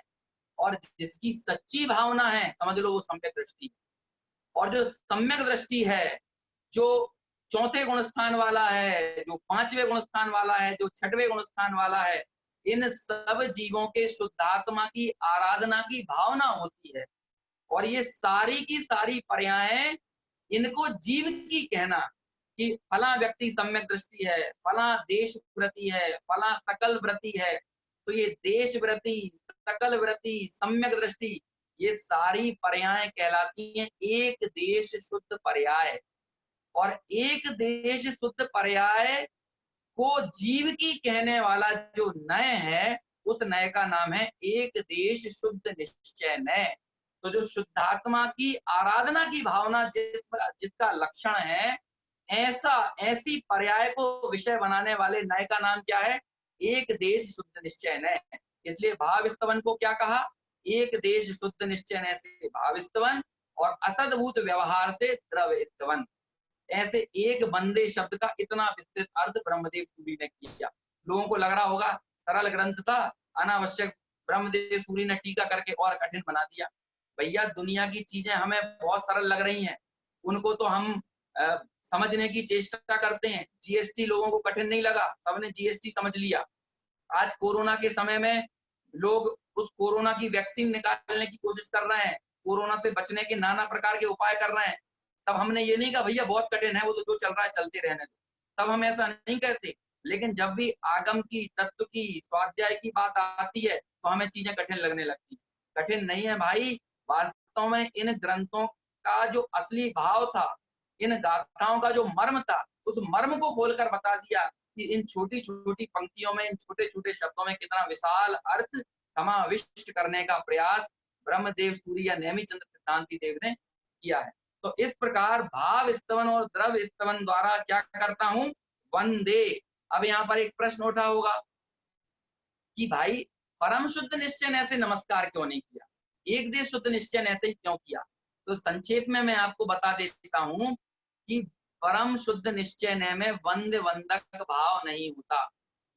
Speaker 1: और जिसकी सच्ची भावना है, समझ लो वो सम्यक दृष्टि। और जो सम्यक दृष्टि है, जो चौथे गुण स्थान वाला है, जो पांचवें गुण स्थान वाला है, जो छठवें गुण स्थान वाला है, इन सब जीवों के शुद्धात्मा की आराधना की भावना होती है। और ये सारी की सारी पर्यायें इनको जीव की कहना कि फला व्यक्ति सम्यक दृष्टि है, फला देश व्रती है, फला सकल व्रती है। तो ये देश व्रती, सकल व्रती, सम्यक दृष्टि, ये सारी पर्यायें कहलाती हैं एक देश शुद्ध पर्याय। और एक देश शुद्ध पर्याय को जीव की कहने वाला जो नय है, उस नय का नाम है एक देश शुद्ध निश्चय नय। तो जो शुद्धात्मा की आराधना की भावना जिसका लक्षण है, ऐसी पर्याय को विषय बनाने वाले नय का नाम क्या है? एक देश शुद्ध निश्चय नय। इसलिए भाव स्तवन को क्या कहा? एक देश शुद्ध निश्चय नय से भाव स्तवन, और असद्भूत व्यवहार से द्रव्य स्तवन। ऐसे एक बंदे शब्द का इतना विस्तृत अर्थ ब्रह्मदेव सूरी ने किया। लोगों को लग रहा होगा सरल ग्रंथ था, अनावश्यक ब्रह्मदेव सूरी ने टीका करके और कठिन बना दिया। भैया, दुनिया की चीजें हमें बहुत सरल लग रही हैं, उनको तो हम समझने की चेष्टा करते हैं। जीएसटी लोगों को कठिन नहीं लगा, सबने जीएसटी समझ लिया। आज कोरोना के समय में लोग उस कोरोना की वैक्सीन निकालने की कोशिश कर रहे हैं, कोरोना से बचने के नाना प्रकार के उपाय कर रहे हैं। तब हमने ये नहीं कहा भैया बहुत कठिन है, वो तो जो चल रहा है चलते रहने दो। तब हम ऐसा नहीं करते। लेकिन जब भी आगम की, तत्व की, स्वाध्याय की बात आती है, तो हमें चीजें कठिन लगने लगती। कठिन नहीं है भाई, वास्तव में इन ग्रंथों का जो असली भाव था, इन गाथाओं का जो मर्म था, उस मर्म को खोलकर बता दिया कि इन छोटी छोटी पंक्तियों में, इन छोटे छोटे शब्दों में कितना विशाल अर्थ समाविष्ट करने का प्रयास ब्रह्मदेव सूरी या नेमिचंद्र सिद्धांति देव ने किया है। तो इस प्रकार भाव स्तवन और द्रव्य स्तवन द्वारा क्या करता हूं? वंदे। अब यहाँ पर एक प्रश्न उठा होगा कि भाई परम शुद्ध निश्चय ऐसे नमस्कार क्यों नहीं किया, एक देश शुद्ध निश्चय ऐसे ही क्यों किया? तो संक्षेप में मैं आपको बता देता हूं कि परम शुद्ध निश्चय में वंद वंदक भाव नहीं होता।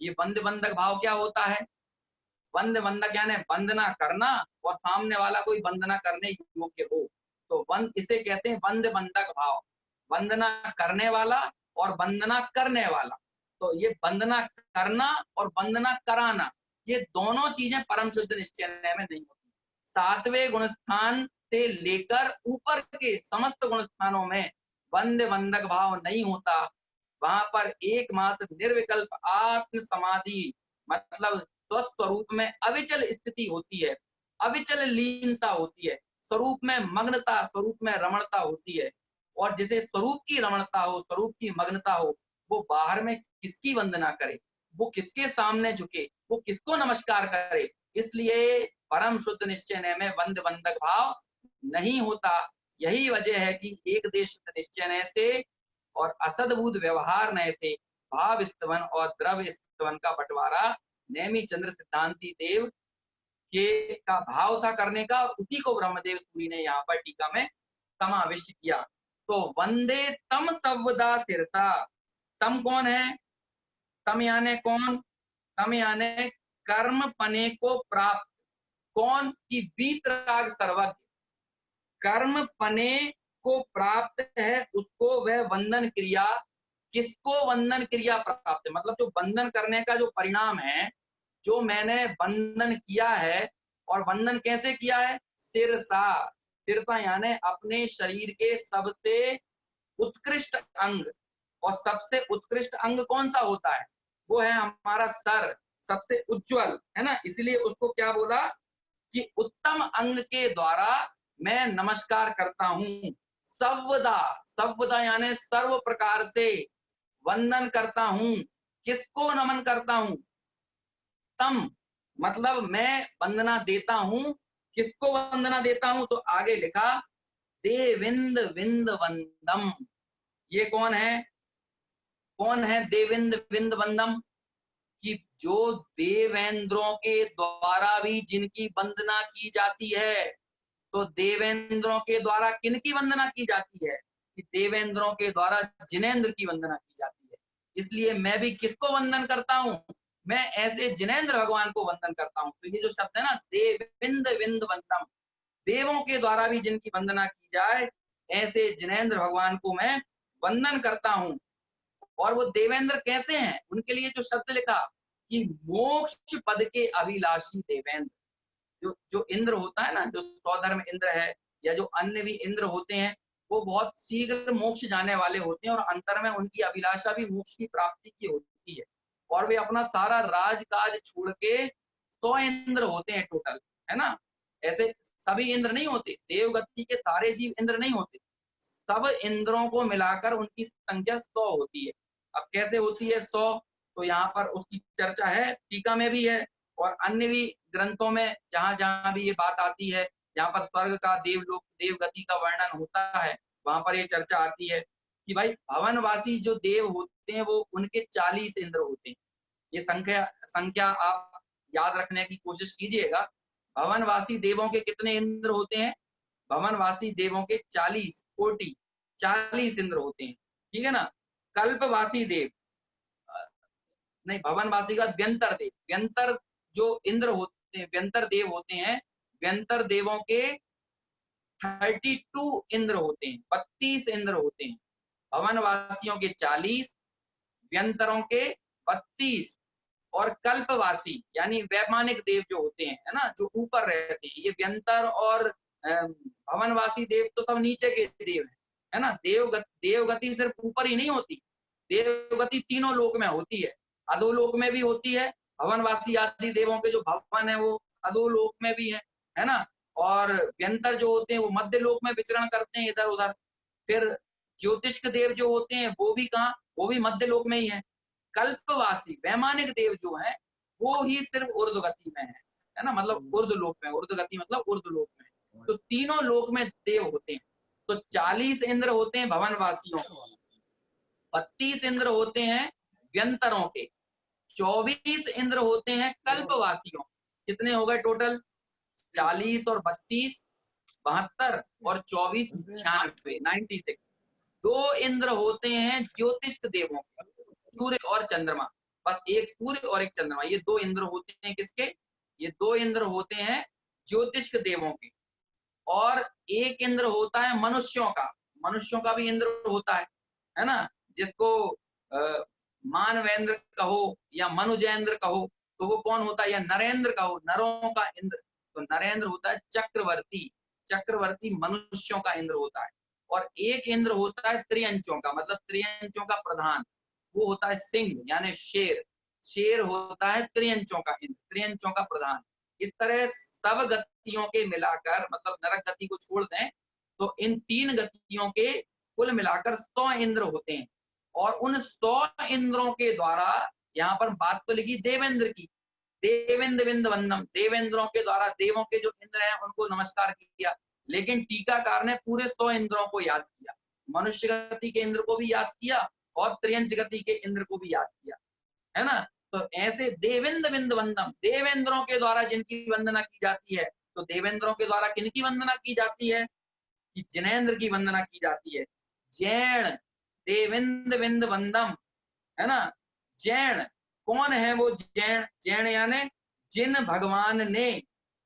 Speaker 1: ये वंद वंदक भाव क्या होता है? वंद वंदक यानी वंदना करना और सामने वाला कोई वंदना करने योग्य हो, तो इसे कहते हैं वंद वंदक भाव। वंदना करने वाला और वंदना करने वाला। तो ये वंदना करना और वंदना कराना, ये दोनों चीजें परम शुद्ध निश्चय में नहीं होती। सातवें गुण स्थान से लेकर ऊपर के समस्त गुण स्थानों में वंद वंदक भाव नहीं होता। वहां पर एकमात्र निर्विकल्प आत्म समाधि, मतलब स्वस्वरूप में अविचल स्थिति होती है, अविचल लीनता होती है, स्वरूप में मग्नता, स्वरूप में रमणता होती है। और जिसे स्वरूप की रमणता हो, स्वरूप की मग्नता हो, वो बाहर में किसकी वंदना करे, वो किसके सामने झुके, वो किसको नमस्कार करे। इसलिए परम शुद्ध निश्चय में वंद वंदक भाव नहीं होता। यही वजह है कि एक देश शुद्ध निश्चय से और असद्भूत व्यवहार नय से भाव स्तवन और द्रव्य स्तवन का बंटवारा नेमिचंद्र सिद्धांति देव के का भाव था करने का, उसी को ब्रह्मदेव सूरी ने यहाँ पर टीका में समाविष्ट किया। तो वंदे तम सवदा सिरसा। तम कौन है? तम याने कौन? तम याने कर्म पने को प्राप्त। कौन? की वीतराग सर्वज्ञ, कर्म पने को प्राप्त है उसको वह वंदन क्रिया। किसको वंदन क्रिया प्राप्त है? मतलब जो वंदन करने का जो परिणाम है, जो मैंने वंदन किया है, और वंदन कैसे किया है? सिरसा। सिरसा यानी अपने शरीर के सबसे उत्कृष्ट अंग। और सबसे उत्कृष्ट अंग कौन सा होता है? वो है हमारा सर, सबसे उज्जवल है ना। इसलिए उसको क्या बोला कि उत्तम अंग के द्वारा मैं नमस्कार करता हूं। सवदा, सवदा यानी सर्व प्रकार से वंदन करता हूं। किसको नमन करता हूं? तम मतलब मैं वंदना देता हूं। किसको वंदना देता हूं? तो आगे लिखा देविंद विंद वंदम। ये कौन है? कौन है देविंद विंद वंदम? कि जो देवेंद्रों के द्वारा भी जिनकी वंदना की जाती है। तो देवेंद्रों के द्वारा किनकी वंदना की जाती है? कि देवेंद्रों के द्वारा जिनेंद्र की वंदना की जाती है। इसलिए मैं भी किसको वंदन करता हूं? मैं ऐसे जिनेंद्र भगवान को वंदन करता हूँ। तो ये जो शब्द है ना, देविंद विंद वंदम, देवों के द्वारा भी जिनकी वंदना की जाए, ऐसे जिनेंद्र भगवान को मैं वंदन करता हूँ। और वो देवेंद्र कैसे हैं, उनके लिए जो शब्द लिखा कि मोक्ष पद के अभिलाषी देवेंद्र। जो जो इंद्र होता है ना, जो सौधर्म इंद्र है या जो अन्य भी इंद्र होते हैं, वो बहुत शीघ्र मोक्ष जाने वाले होते हैं और अंतर में उनकी अभिलाषा भी मोक्ष की प्राप्ति की होती है। और वे अपना सारा राजकाज छोड़ के 100 इंद्र होते हैं टोटल, है ना। ऐसे सभी इंद्र नहीं होते, देवगति के सारे जीव इंद्र नहीं होते, सब इंद्रों को मिलाकर उनकी संख्या 100 होती है। अब कैसे होती है 100, तो यहाँ पर उसकी चर्चा है, टीका में भी है और अन्य भी ग्रंथों में जहां जहां भी ये बात आती है, जहां पर स्वर्ग का, देवलोक, देवगति का वर्णन होता है, वहां पर ये चर्चा आती है कि भाई भवनवासी जो देव होते हैं वो उनके 40 इंद्र होते हैं। ये संख्या संख्या आप याद रखने की कोशिश कीजिएगा। भवनवासी देवों के कितने इंद्र होते हैं? भवनवासी देवों के 40 इंद्र होते हैं, ठीक है ना। कल्पवासी देव नहीं, भवनवासी का व्यंतर देव, व्यंतर जो इंद्र होते हैं, व्यंतर देव होते हैं, व्यंतर देवों के 32 इंद्र होते हैं, 32 इंद्र होते हैं। भवनवासियों के 40, व्यंतरों के 32 और कल्पवासी यानी वैमानिक देव जो होते हैं, है ना, जो ऊपर रहते हैं। ये व्यंतर और भवनवासी देव तो सब नीचे के देव है ना। देवगति सिर्फ ऊपर ही नहीं होती, देवगति तीनों लोक में होती है, अधोलोक में भी होती है। भवनवासी आदि देवों के जो भवन है वो अधोलोक में भी है ना। और व्यंतर जो होते हैं वो मध्य लोक में विचरण करते हैं इधर उधर। फिर ज्योतिष्क देव जो होते हैं वो भी कहाँ, वो भी मध्य लोक में ही है। कल्पवासी वैमानिक देव जो है वो ही सिर्फ ऊर्ध्वगति में है ना, मतलब ऊर्ध्व लोक में, ऊर्ध्वगति मतलब ऊर्ध्व लोक में। तो तीनों लोक में देव होते हैं। तो 40 इंद्र होते हैं भवनवासियों, 32 इंद्र होते हैं व्यंतरों के, 24 इंद्र होते हैं कल्पवासियों। कितने हो गए टोटल? 40 और 32 72 और 24 96, 96। 2 इंद्र होते हैं ज्योतिष्क देवों के, सूर्य और चंद्रमा। बस एक सूर्य और एक चंद्रमा, ये 2 इंद्र होते हैं किसके? ये 2 इंद्र होते हैं ज्योतिष्क देवों के। और एक इंद्र होता है मनुष्यों का, मनुष्यों का भी इंद्र होता है ना, जिसको मानवेंद्र कहो या मनुजेंद्र कहो, तो वो कौन होता है? या नरेंद्र कहो, नरों का इंद्र। तो नरेंद्र होता है चक्रवर्ती, चक्रवर्ती मनुष्यों का इंद्र होता है। और एक इंद्र होता है त्रियंचों का, मतलब त्रियंचों का प्रधान, वो होता है सिंह यानी शेर। शेर होता है त्रियंचों का इंद्र, त्रियंचों का प्रधान। इस तरह सब गतियों के मिलाकर, मतलब नरक गति को छोड़ दें तो इन 3 गतियों के कुल मिलाकर 100 इंद्र होते हैं। और उन 100 इंद्रों के द्वारा, यहाँ पर बात तो लिखी देवेंद्र की, देवेंद्र विंद वंदम, देवेंद्रों के द्वारा देवों के जो इंद्र हैं उनको नमस्कार किया। लेकिन टीकाकार ने पूरे 100 इंद्रों को याद किया, मनुष्य गति के इंद्र को भी याद किया और त्रियंच गति के इंद्र को भी याद किया, है ना। तो ऐसे देवेंद्र विंद वंदम, देवेंद्रों के द्वारा जिनकी वंदना की जाती है। तो देवेंद्रों के द्वारा किनकी वंदना की जाती है? कि जिनेंद्र की वंदना की जाती है। जैन देवेंद्र विंद वंदम, है ना। जैन कौन है? वो जैन, जैन यानी जिन भगवान ने,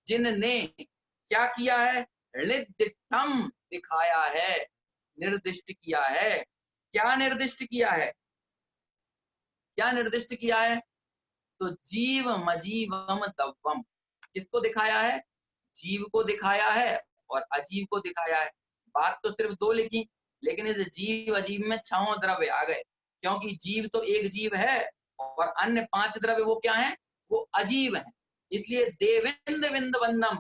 Speaker 1: जिनने क्या किया है? ऋद्धिठम दिखाया है, निर्दिष्ट किया है। क्या निर्दिष्ट किया है? क्या निर्दिष्ट किया है? तो जीव मजीवम दव्वम, किसको दिखाया है? जीव को दिखाया है और अजीव को दिखाया है। बात तो सिर्फ 2 लिखी, लेकिन इस जीव अजीव में 6 द्रव्य आ गए, क्योंकि जीव तो एक जीव है और अन्य 5 द्रव्य वो क्या है? वो अजीव है। इसलिए देवेंद्र विंद वंदम,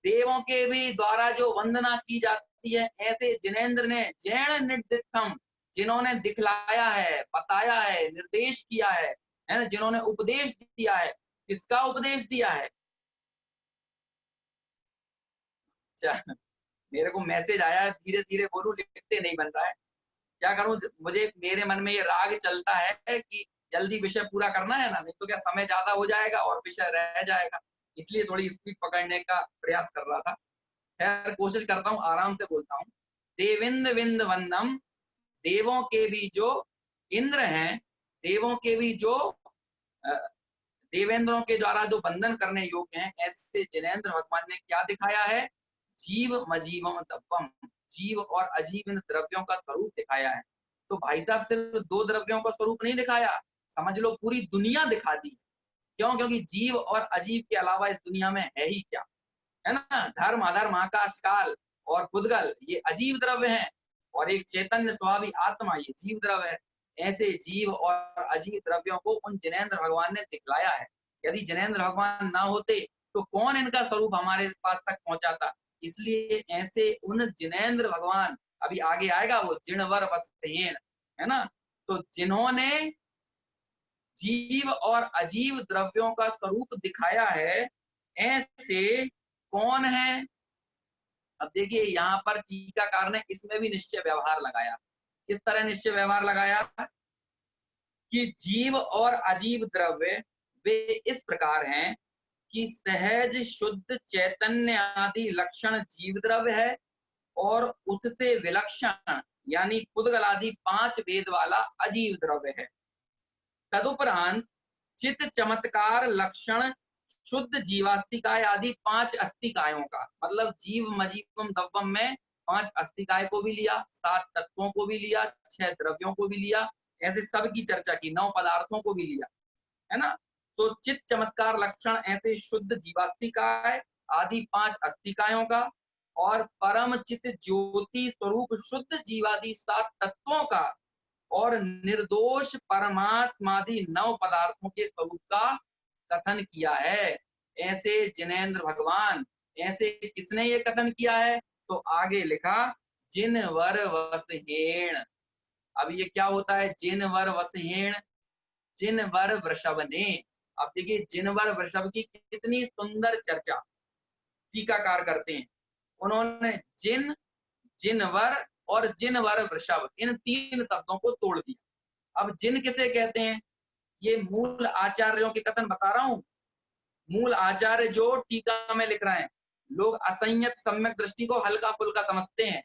Speaker 1: देवों के भी द्वारा जो वंदना की जाती है, ऐसे जिनेंद्र ने जैन निर्दिष्टम, जिन्होंने दिखलाया है, बताया है, निर्देश किया है ना, जिन्होंने उपदेश दिया है। किसका उपदेश दिया है? अच्छा, मेरे को मैसेज आया है, धीरे धीरे बोलूं, लिखते नहीं बन रहा है, क्या करूं? मुझे मेरे मन में ये राग चलता है कि जल्दी विषय पूरा करना है ना, नहीं तो क्या समय ज्यादा हो जाएगा और विषय रह जाएगा। इसलिए थोड़ी स्पीड पकड़ने का प्रयास कर रहा था। खैर कोशिश करता हूँ, आराम से बोलता हूँ। देवेंद्र विंद वंदम, देवों के भी जो इंद्र हैं, देवों के भी जो देवेंद्रों के द्वारा जो बंधन करने योग्य हैं, ऐसे जिनेंद्र भगवान ने क्या दिखाया है? जीव मजीवम दब्बम, जीव और अजीव इन द्रव्यों का स्वरूप दिखाया है। तो भाई साहब सिर्फ 2 द्रव्यों का स्वरूप नहीं दिखाया, समझ लो पूरी दुनिया दिखा दी। क्यों? क्योंकि जीव और अजीव के अलावा इस दुनिया में है ही क्या, है ना? धर्म, अधर्म, आकाश, काल और पुद्गल ये अजीव द्रव्य हैं, और एक चैतन्य स्वाभाविक आत्मा ये जीव द्रव्य है। ऐसे जीव और अजीव द्रव्यों को उन जिनेंद्र भगवान ने दिखलाया है। यदि जिनेंद्र भगवान ना होते तो कौन इनका स्वरूप हमारे पास तक पहुंचाता? इसलिए ऐसे उन जिनेंद्र भगवान, अभी आगे आएगा वो जिणवर वस्तेन, है ना? तो जिन्होंने जीव और अजीव द्रव्यों का स्वरूप दिखाया है, ऐसे कौन है? अब देखिए यहाँ पर टीकाकार ने इसमें भी निश्चय व्यवहार लगाया। किस तरह निश्चय व्यवहार लगाया? कि जीव और अजीव द्रव्य वे इस प्रकार हैं कि सहज शुद्ध चैतन्य आदि लक्षण जीव द्रव्य है, और उससे विलक्षण यानी पुद्गल आदि 5 भेद वाला अजीव द्रव्य है। तदुपरांत चित्त चमत्कार लक्षण शुद्ध जीवास्तिकाय आदि 5 अस्तिकायों का, मतलब जीव मजीवम दव्वम में 5 अस्तिकाय को भी लिया, 7 तत्वों को भी लिया, 6 द्रव्यों को भी लिया, ऐसे सब की चर्चा की, 9 पदार्थों को भी लिया, है ना? तो चित्त चमत्कार लक्षण ऐसे शुद्ध जीवास्तिकाय आदि 5 अस्तिकायों का, और परम चित्त ज्योति स्वरूप शुद्ध जीवादि 7 तत्वों का, और निर्दोष परमात्मादि 9 पदार्थों के स्वरूप का कथन किया है। ऐसे जिनेंद्र भगवान, ऐसे किसने ये कथन किया है? तो आगे लिखा जिनवर वसहेण। अब ये क्या होता है जिनवर वसहेण? जिनवर वृषभ ने। अब देखिए जिनवर वृषभ की कितनी सुंदर चर्चा टीकाकार करते हैं। उन्होंने जिन, जिनवर और जिनवर वृषभ इन 3 शब्दों को तोड़ दिया। अब जिन किसे कहते हैं? ये मूल आचार्यों के कथन बता रहा हूं। मूल आचार्य जो टीका में लिख रहे हैं, लोग असंयत सम्यक दृष्टि को हल्का फुल्का समझते हैं,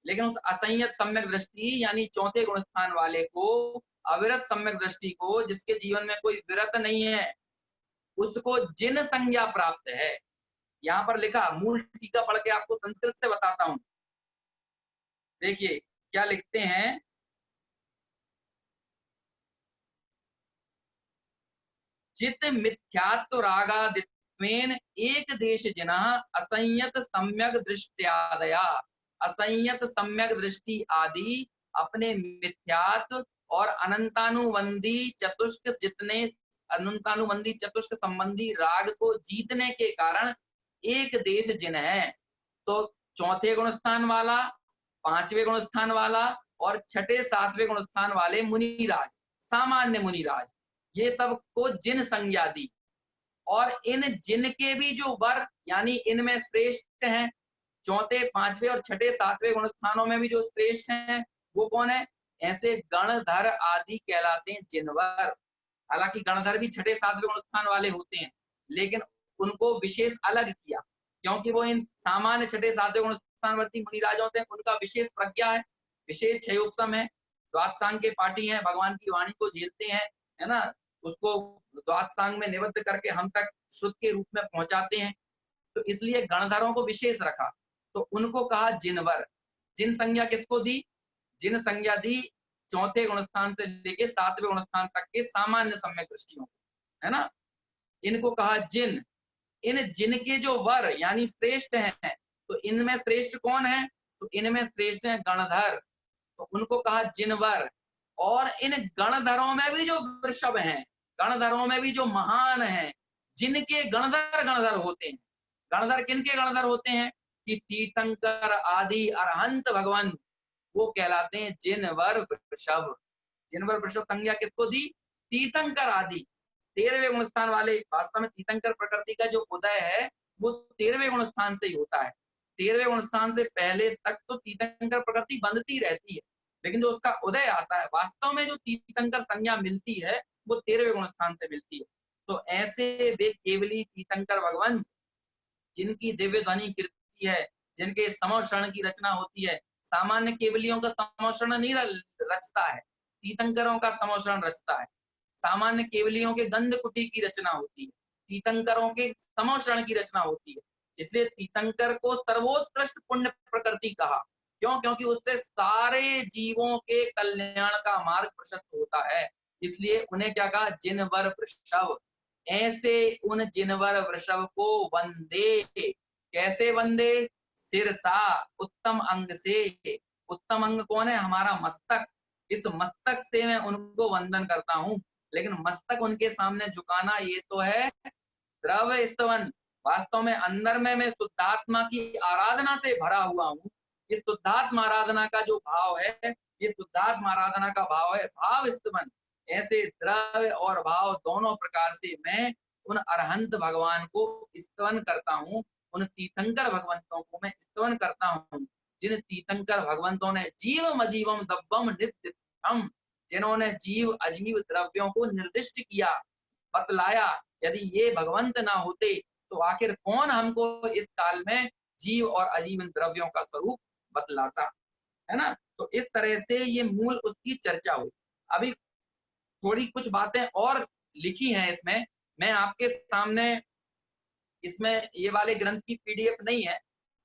Speaker 1: लेकिन उस असंयत सम्यक दृष्टि यानी चौथे गुण स्थान वाले को, अविरत सम्यक दृष्टि को, जिसके जीवन में कोई विरत नहीं है, उसको जिन संज्ञा प्राप्त है। यहाँ पर लिखा, मूल टीका पढ़ के आपको संस्कृत से बताता हूं। देखिए क्या लिखते हैं, चित मिथ्यात्व रागादित्वेन एक देश जिना असंयत सम्यक दृष्टियादया। असंयत सम्यक दृष्टि आदि अपने मिथ्यात्व और अनंतानुबंधी चतुष्क जितने अनंतानुबंधी चतुष्क संबंधी राग को जीतने के कारण एक देश जिन है। तो चौथे गुण स्थान वाला, 5वें गुण स्थान वाला और 6ठे 7वें गुण स्थान वाले मुनिराज, सामान्य मुनिराज, ये सबको जिन संज्ञा दी। और इन जिन के भी जो वर यानी इनमें श्रेष्ठ हैं, चौथे 5वें और 6ठे 7वें गुण स्थानों में भी जो श्रेष्ठ हैं वो कौन है? ऐसे गणधर आदि कहलाते हैं जिनवर। हालांकि गणधर भी 6ठे 7वें गुण स्थान वाले होते हैं, लेकिन उनको विशेष अलग किया, क्योंकि वो इन सामान्य 6ठे 7वें गुण स्थानवर्ती मुनिराजों से उनका विशेष प्रज्ञा है, विशेष क्षयोपम है, द्वादशांग के पाठी हैं, भगवान की वाणी को झेलते हैं, है ना? उसको द्वादशांग में निबद्ध करके हम तक शुद्ध के रूप में पहुंचाते हैं। तो इसलिए गणधरों को विशेष रखा, तो उनको कहा जिनवर। जिन संज्ञा किसको दी? जिन संज्ञा दी चौथे गुणस्थान से लेके 7वें गुणस्थान तक के सामान्य सम्यक दृष्टियों, है ना? इनको कहा जिन। इन जिन के जो वर यानी श्रेष्ठ हैं, तो इनमें श्रेष्ठ कौन है? तो इनमें श्रेष्ठ है गणधर, तो उनको कहा जिनवर। और इन गणधरों में भी जो वृषभ हैं, गणधरों में भी जो महान हैं, जिनके गणधर गणधर होते हैं। गणधर किनके गणधर होते हैं? कि तीर्थंकर आदि अरहंत भगवान, वो कहलाते हैं जिनवर वृषभ। जिनवर वृषभ संज्ञा किसको दी? तीर्थंकर आदि 13वें गुण स्थान वाले। वास्तव में तीर्थंकर प्रकृति का जो उदय है वो 13वें गुण स्थान से ही होता है। 13वें गुण स्थान से पहले तक तो तीर्थंकर प्रकृति बंधती रहती है, लेकिन जो उसका उदय आता है, वास्तव में जो तीर्थंकर संज्ञा मिलती है वो 13वें गुण स्थान से मिलती है। तो ऐसे वे केवली तीर्थंकर भगवान, जिनकी दिव्य ध्वनि कीर्ति है, जिनके समोषण की रचना होती है। सामान्य केवलियों का समोषण नहीं रचता है, तीर्थंकरों का समोषण रचता है। सामान्य केवलियों के गंध कुटी की रचना होती है, तीर्थंकरों के समोषण की रचना होती है। इसलिए तीर्थंकर को सर्वोत्कृष्ट पुण्य प्रकृति कहा। क्यों? क्योंकि उससे सारे जीवों के कल्याण का मार्ग प्रशस्त होता है। इसलिए उन्हें क्या कहा? जिनवर वृषभ। ऐसे उन जिनवर वृषभ को वंदे। कैसे वंदे? सिरसा, उत्तम अंग से। उत्तम अंग कौन है? हमारा मस्तक। इस मस्तक से मैं उनको वंदन करता हूँ। लेकिन मस्तक उनके सामने झुकाना ये तो है द्रव्य स्तवन। वास्तव में अंदर में मैं शुद्धात्मा की आराधना से भरा हुआ हूँ। इस शुद्धात्मा आराधना का जो भाव है, ये शुद्धात्मा आराधना का भाव है भाव स्तवन। ऐसे द्रव्य और भाव दोनों प्रकार से मैं उन अरहंत भगवान को स्तवन करता हूँ। उन तीर्थंकर भगवंतों को मैं स्तवन करता हूँ, जिन तीर्थंकर भगवंतों ने जीवम अजीवम दब्बम नित्यम, जिन्होंने जीव अजीव द्रव्यों को निर्दिष्ट किया, बतलाया। यदि ये भगवंत ना होते तो आखिर कौन हमको इस काल में जीव और अजीव द्रव्यों का स्वरूप बतलाता, है ना। तो इस तरह से ये मूल उसकी चर्चा हुई। अभी थोड़ी कुछ बातें और लिखी हैं इसमें, मैं आपके सामने, इसमें ये वाले ग्रंथ की पीडीएफ नहीं है।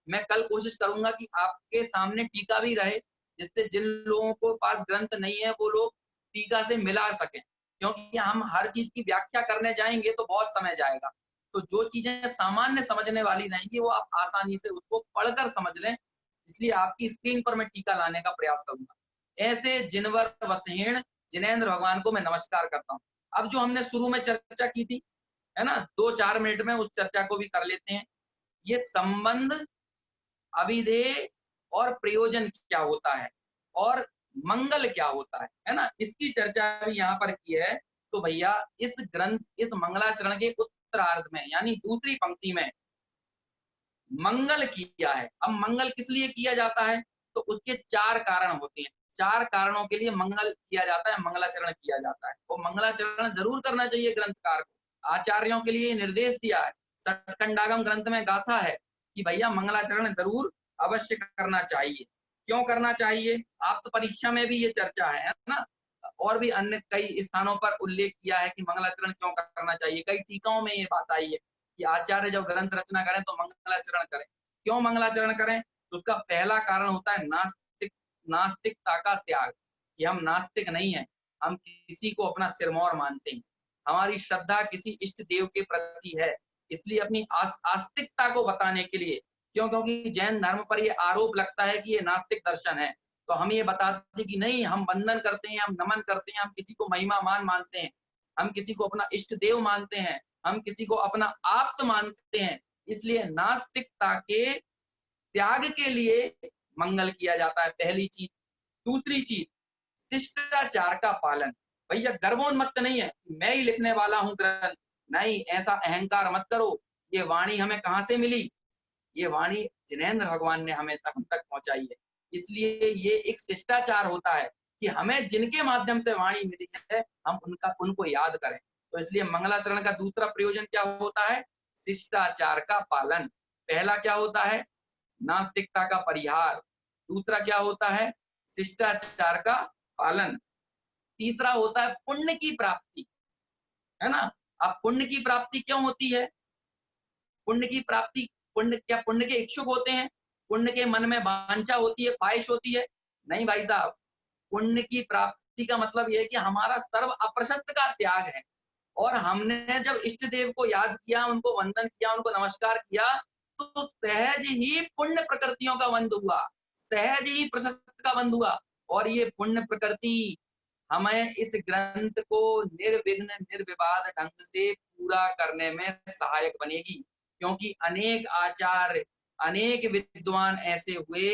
Speaker 1: मैं कल कोशिश करूंगा कि आपके सामने टीका भी रहे, जिससे जिन लोगों को पास ग्रंथ नहीं है वो लोग टीका से मिला सकें। क्योंकि हम हर चीज की व्याख्या करने जाएंगे तो बहुत समय जाएगा। तो जो चीजें सामान्य समझने वाली रहेंगी वो आप आसानी से उसको पढ़कर समझ लें। इसलिए आपकी स्क्रीन पर मैं टीका लाने का प्रयास करूंगा। ऐसे जिनवर वसेण जिनेन्द्र भगवान को मैं नमस्कार करता हूँ। अब जो हमने शुरू में चर्चा की थी, है ना, 2-4 मिनट में उस चर्चा को भी कर लेते हैं। ये संबंध, अभिधेय और प्रयोजन क्या होता है और मंगल क्या होता है ना, इसकी चर्चा भी यहाँ पर की है। तो भैया इस ग्रंथ, इस मंगलाचरण के उत्तरार्ध में यानी दूसरी पंक्ति में मंगल किया है। अब मंगल किस लिए किया जाता है? तो उसके 4 कारण होते हैं। 4 कारणों के लिए मंगल किया जाता है, मंगलाचरण किया जाता है। और मंगलाचरण जरूर करना चाहिए ग्रंथकार को। आचार्यों के लिए निर्देश दिया है, सटखंडागम ग्रंथ में गाथा है कि भैया मंगलाचरण जरूर अवश्य करना चाहिए। क्यों करना चाहिए? आप तो परीक्षा में भी ये चर्चा है ना, और भी अन्य कई स्थानों पर उल्लेख किया है कि मंगलाचरण क्यों करना चाहिए। कई टीकाओं में ये बात आई है कि आचार्य जब ग्रंथ रचना करें तो मंगलाचरण करें। क्यों मंगलाचरण करें? तो उसका पहला कारण होता है नास्तिकता का त्याग, कि हम नास्तिक नहीं है, हम किसी को अपना सिरमौर मानते हैं, हमारी श्रद्धा किसी इष्ट देव के प्रति है। इसलिए अपनी आस्तिकता को बताने के लिए, क्यों? क्योंकि जैन धर्म पर यह आरोप लगता है कि ये नास्तिक दर्शन है, तो हम ये बताते कि नहीं, हम वंदन करते हैं, हम नमन करते हैं, हम किसी को महिमामान मानते हैं, हम किसी को अपना इष्ट देव मानते हैं, हम किसी को अपना आप्त मानते हैं। इसलिए नास्तिकता के त्याग के लिए मंगल किया जाता है, पहली चीज। दूसरी चीज, शिष्टाचार का पालन। भैया गर्वोन्मत्त नहीं है, मैं ही लिखने वाला हूं ग्रंथ, नहीं, ऐसा अहंकार मत करो। ये वाणी हमें कहां से मिली? ये वाणी जिनेन्द्र भगवान ने हमें हम तक पहुंचाई है। इसलिए ये एक शिष्टाचार होता है कि हमें जिनके माध्यम से वाणी मिली है हम उनको याद करें। तो इसलिए मंगलाचरण का दूसरा प्रयोजन क्या होता है? शिष्टाचार का पालन। पहला क्या होता है? नास्तिकता का परिहार। दूसरा क्या होता है? शिष्टाचार का पालन। तीसरा होता है पुण्य की प्राप्ति, है ना। अब पुण्य की प्राप्ति क्यों होती है? पुण्य की प्राप्ति, पुण्य क्या पुण्य के इच्छुक होते हैं? पुण्य के मन में वांछा होती है, ख्वाहिश होती है? नहीं भाई साहब, पुण्य की प्राप्ति का मतलब यह है कि हमारा सर्व अप्रशस्त का त्याग है। और हमने जब इष्ट देव को याद किया, उनको वंदन किया, उनको नमस्कार किया, तो सहज ही पुण्य प्रकृतियों का बंध हुआ, सहज ही प्रशस्त का बंध हुआ। और ये पुण्य प्रकृति हमें इस ग्रंथ को निर्विघ्न निर्विवाद ढंग से पूरा करने में सहायक बनेगी। क्योंकि अनेक आचार्य, अनेक विद्वान ऐसे हुए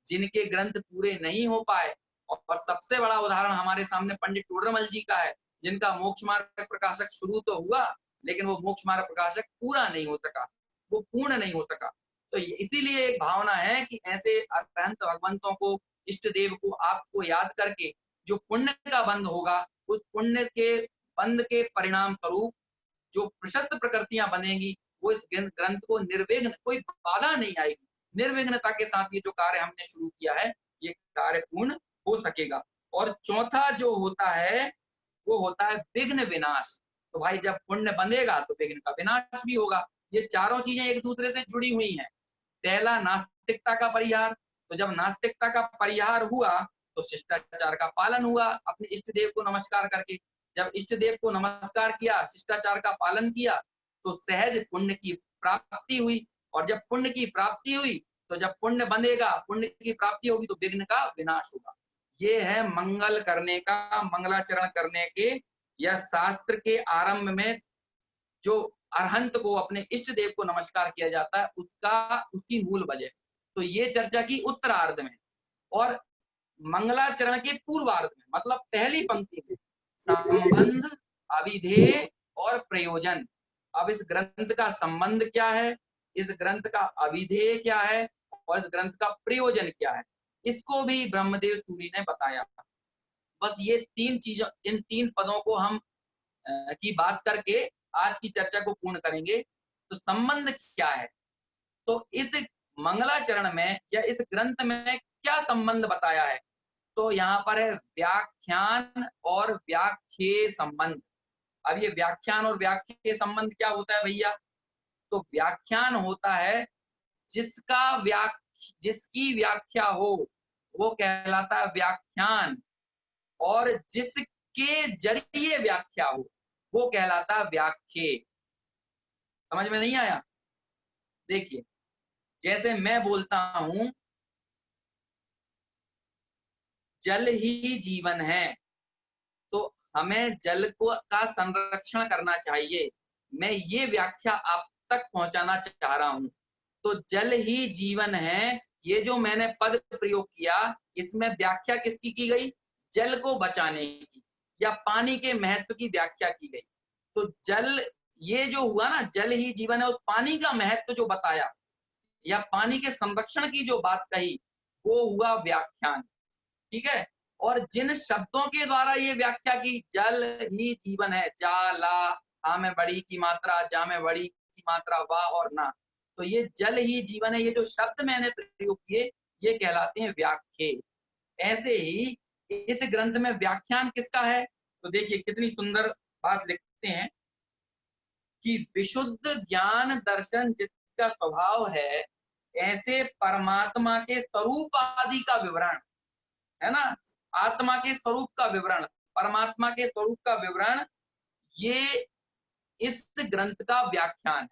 Speaker 1: जिनके ग्रंथ पूरे नहीं हो पाए। और सबसे बड़ा उदाहरण हमारे सामने पंडित टोडरमल जी का है, जिनका मोक्ष मार्ग प्रकाशक शुरू तो हुआ, लेकिन वो मोक्ष मार्ग प्रकाशक पूरा नहीं हो सका, वो पूर्ण नहीं हो सका। तो इसीलिए एक भावना है कि ऐसे अरहंत भगवंतों को, इष्ट देव को, आपको याद करके जो पुण्य का बंध होगा, उस पुण्य के बंध के परिणाम स्वरूप जो प्रशस्त प्रकृतियां बनेगी, वो इस ग्रंथ को निर्विघ्न, कोई बाधा नहीं आएगी, निर्विघ्नता के साथ ये जो कार्य हमने शुरू किया है, ये कार्य पूर्ण हो सकेगा। और चौथा जो होता है वो होता है विघ्न विनाश। तो भाई जब पुण्य बंधेगा तो विघ्न का विनाश भी होगा। ये चारों चीजें एक दूसरे से जुड़ी हुई हैं। पहला नास्तिकता का परिहार, तो जब नास्तिकता का परिहार हुआ तो शिष्टाचार का पालन हुआ अपने इष्ट देव को नमस्कार करके। जब इष्ट देव को नमस्कार किया, शिष्टाचार का पालन किया, तो सहज पुण्य की प्राप्ति हुई। और जब पुण्य की प्राप्ति हुई तो जब पुण्य बंधेगा, पुण्य की प्राप्ति होगी तो विघ्न का विनाश होगा। ये है मंगल करने का, मंगलाचरण करने के या शास्त्र के आरंभ में जो अरहंत को अपने इष्ट देव को नमस्कार किया जाता है उसका, उसकी मूल वजह। तो ये चर्चा की उत्तरार्ध में। और मंगलाचरण के पूर्वार्ध में, मतलब पहली पंक्ति में, संबंध, अभिधेय और प्रयोजन। अब इस ग्रंथ का संबंध क्या है, इस ग्रंथ का अभिधेय क्या है और इस ग्रंथ का प्रयोजन क्या है, इसको भी ब्रह्मदेव सूरी ने बताया। बस ये तीन चीजों, इन तीन पदों को हम की बात करके आज की चर्चा को पूर्ण करेंगे। तो संबंध क्या है, तो इस मंगलाचरण में या इस ग्रंथ में क्या संबंध बताया है, तो यहाँ पर है व्याख्यान और व्याख्येय संबंध। अब ये व्याख्यान और व्याख्येय संबंध क्या होता है भैया, तो व्याख्यान होता है जिसकी व्याख्या हो वो कहलाता है व्याख्यान, और जिसके जरिए व्याख्या हो वो कहलाता है व्याख्येय। समझ में नहीं आया? देखिए, जैसे मैं बोलता हूं जल ही जीवन है, तो हमें जल को का संरक्षण करना चाहिए। मैं ये व्याख्या आप तक पहुंचाना चाह रहा हूं। तो जल ही जीवन है, ये जो मैंने पद प्रयोग किया, इसमें व्याख्या किसकी की गई, जल को बचाने की या पानी के महत्व की व्याख्या की गई। तो जल, ये जो हुआ ना, जल ही जीवन है, उस पानी का महत्व जो बताया या पानी के संरक्षण की जो बात कही, वो हुआ व्याख्यान। ठीक है। और जिन शब्दों के द्वारा ये व्याख्या की, जल ही जीवन है, जा, ला, आ में बड़ी की मात्रा, जा में बड़ी की मात्रा, वा और ना, तो ये जल ही जीवन है, ये जो शब्द मैंने प्रयोग किए ये कहलाते हैं व्याख्येय। ऐसे ही इस ग्रंथ में व्याख्यान किसका है, तो देखिए कितनी सुंदर बात लिखते हैं कि विशुद्ध ज्ञान दर्शन जिसका स्वभाव है, ऐसे परमात्मा के स्वरूप आदि का विवरण है ना, आत्मा के स्वरूप का विवरण, परमात्मा के स्वरूप का विवरण, ये इस ग्रंथ का व्याख्यान है।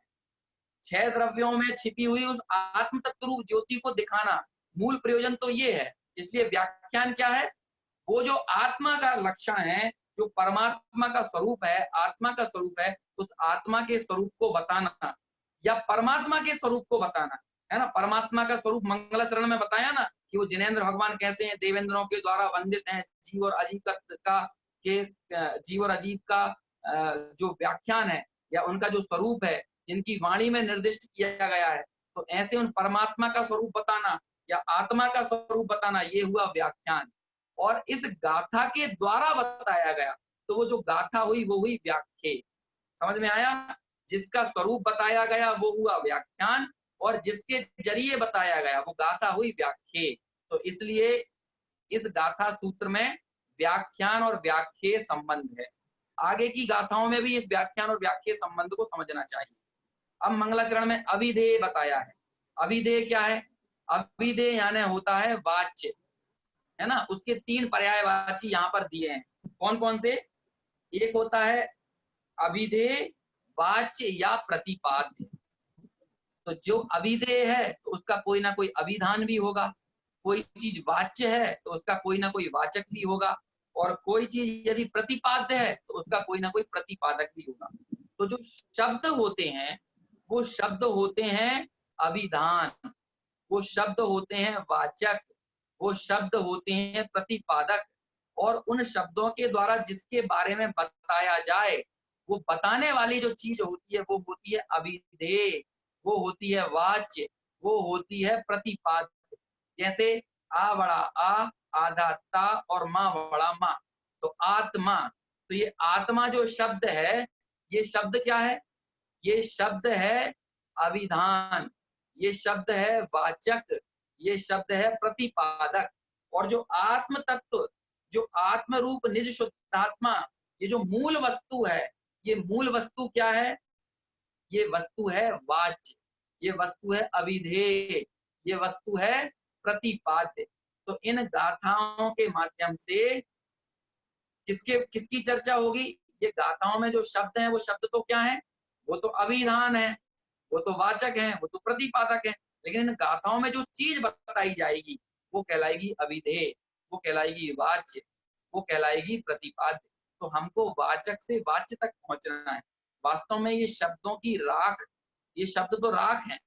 Speaker 1: 6 द्रव्यों में छिपी हुई उस आत्म तत्व रूप ज्योति को दिखाना मूल प्रयोजन तो ये है। इसलिए व्याख्यान क्या है, वो जो आत्मा का लक्षण है, जो परमात्मा का स्वरूप है, आत्मा का स्वरूप है, उस आत्मा के स्वरूप को बताना या परमात्मा के स्वरूप को बताना है ना। परमात्मा का स्वरूप मंगलाचरण में बताया ना कि वो जिनेंद्र भगवान कैसे हैं, देवेंद्रों के द्वारा वंदित हैं, जीव और अजीव जीव और अजीव का जो व्याख्यान है या उनका जो स्वरूप है, जिनकी वाणी में निर्दिष्ट किया गया है, तो ऐसे उन परमात्मा का स्वरूप बताना या आत्मा का स्वरूप बताना, ये हुआ व्याख्यान। और इस गाथा के द्वारा बताया गया, तो वो जो गाथा हुई वो हुई व्याख्येय। समझ में आया? जिसका स्वरूप बताया गया वो हुआ व्याख्यान, और जिसके जरिए बताया गया वो गाथा हुई व्याख्येय। तो इसलिए इस गाथा सूत्र में व्याख्यान और व्याख्येय संबंध है। आगे की गाथाओं में भी इस व्याख्यान और व्याख्येय संबंध को समझना चाहिए। अब मंगलाचरण में अभिधेय बताया है। अभिधेय क्या है? अभिधेय यानी होता है वाच्य, है ना। उसके 3 पर्यायवाची यहाँ पर दिए हैं। कौन कौन से? एक होता है अभिधेय, वाच्य या प्रतिपाद्य। तो जो अभिधेय है तो उसका कोई ना कोई अभिधान भी होगा, कोई चीज वाच्य है तो उसका कोई ना कोई वाचक भी होगा, और कोई चीज यदि प्रतिपाद्य है तो उसका कोई ना कोई प्रतिपादक भी होगा। तो जो शब्द होते हैं वो शब्द होते हैं अभिधान, वो शब्द होते हैं वाचक, वो शब्द होते हैं प्रतिपादक, और उन शब्दों के द्वारा जिसके बारे में बताया जाए, वो बताने वाली जो चीज होती है वो होती है अभिधेय, वो होती है वाच्य, वो होती है प्रतिपाद्य। जैसे आ बड़ा आ, आधा ता और माँ बड़ा माँ, तो आत्मा। तो ये आत्मा जो शब्द है, ये शब्द क्या है? ये शब्द है अभिधान, ये शब्द है वाचक, ये शब्द है प्रतिपादक। और जो आत्म तत्व, जो आत्म रूप निज शुद्धात्मा, ये जो मूल वस्तु है, ये मूल वस्तु क्या है? ये वस्तु है वाच्य, ये वस्तु है अभिधेय, ये वस्तु है प्रतिपाद्य। तो इन गाथाओं के माध्यम से किसकी चर्चा होगी? ये गाथाओं में जो शब्द हैं, वो शब्द तो क्या है? वो तो अभिधान है, वो तो वाचक हैं, वो तो प्रतिपादक हैं। लेकिन इन गाथाओं में जो चीज बताई जाएगी वो कहलाएगी अभिधेय, वो कहलाएगी वाच्य, वो कहलाएगी प्रतिपाद्य। तो हमको वाचक से वाच्य तक पहुंचना है। वास्तव में ये शब्दों की राख, ये शब्द तो राख हैं।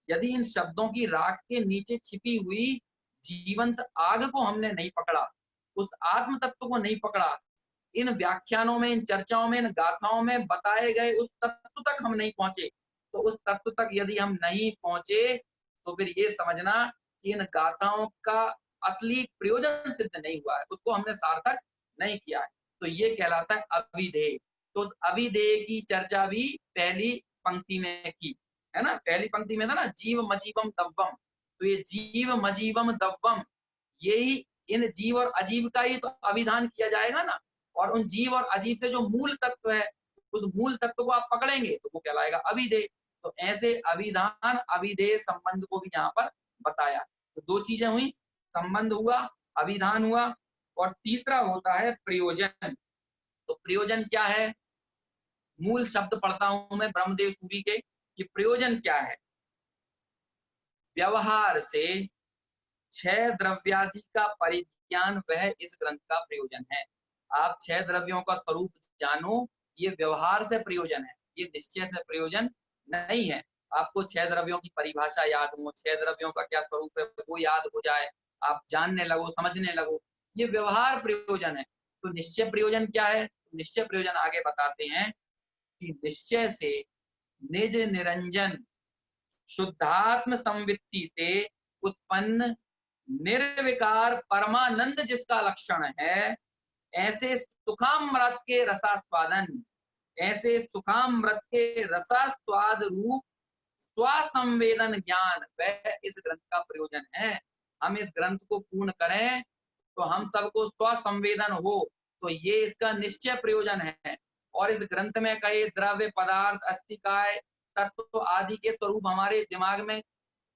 Speaker 1: यदि इन शब्दों की राख के नीचे छिपी हुई जीवंत आग को हमने नहीं पकड़ा, उस आत्म तत्व को नहीं पकड़ा, इन व्याख्यानों में, इन चर्चाओं में, इन गाथाओं में बताए गए उस तत्व तक हम नहीं पहुंचे, तो उस तत्व तक यदि हम नहीं पहुंचे तो फिर ये समझना कि इन गाथाओं का असली प्रयोजन सिद्ध नहीं हुआ है, उसको हमने सार्थक नहीं किया है। तो ये कहलाता है अभिधेय। तो उस अभिधेय की चर्चा भी पहली पंक्ति में की है ना। पहली पंक्ति में था ना, जीव मजीवम दव्वम। तो ये जीव मजीवम दव्वम, यही इन जीव और अजीव का ही तो अभिधान किया जाएगा ना। और उन जीव और अजीव से जो मूल तत्व है, उस मूल तत्व को आप पकड़ेंगे तो वो कहलाएगा अभिधेय। तो ऐसे अभिधान अभिधेय संबंध को भी यहाँ पर बताया। तो दो चीजें हुई, संबंध हुआ, अभिधान हुआ, और तीसरा होता है प्रयोजन। तो प्रयोजन क्या है? मूल शब्द पढ़ता हूं मैं ब्रह्मदेव सूरी के, कि प्रयोजन क्या है? व्यवहार से छह द्रव्यादि का परिज्ञान, वह इस ग्रंथ का प्रयोजन है। आप छह द्रव्यों का स्वरूप जानो, ये व्यवहार से प्रयोजन है, ये निश्चय से प्रयोजन नहीं है। आपको छह द्रव्यों की परिभाषा याद हो, छह द्रव्यों का क्या स्वरूप है वो याद हो जाए, आप जानने लगो, समझने लगो, ये व्यवहार प्रयोजन है। तो निश्चय प्रयोजन क्या है? निश्चय प्रयोजन आगे बताते हैं कि निश्चय से निज निरंजन शुद्धात्म संवित्ति से उत्पन्न निर्विकार परमानंद जिसका लक्षण है, ऐसे सुखामृत के रसास्वादन, ऐसे सुखामृत के रसास्वाद रूप स्वसंवेदन ज्ञान, वह इस ग्रंथ का प्रयोजन है। हम इस ग्रंथ को पूर्ण करें तो हम सबको स्वसंवेदन हो, तो ये इसका निश्चय प्रयोजन है। और इस ग्रंथ में कई द्रव्य पदार्थ अस्थिकाय तत्व आदि के स्वरूप हमारे दिमाग में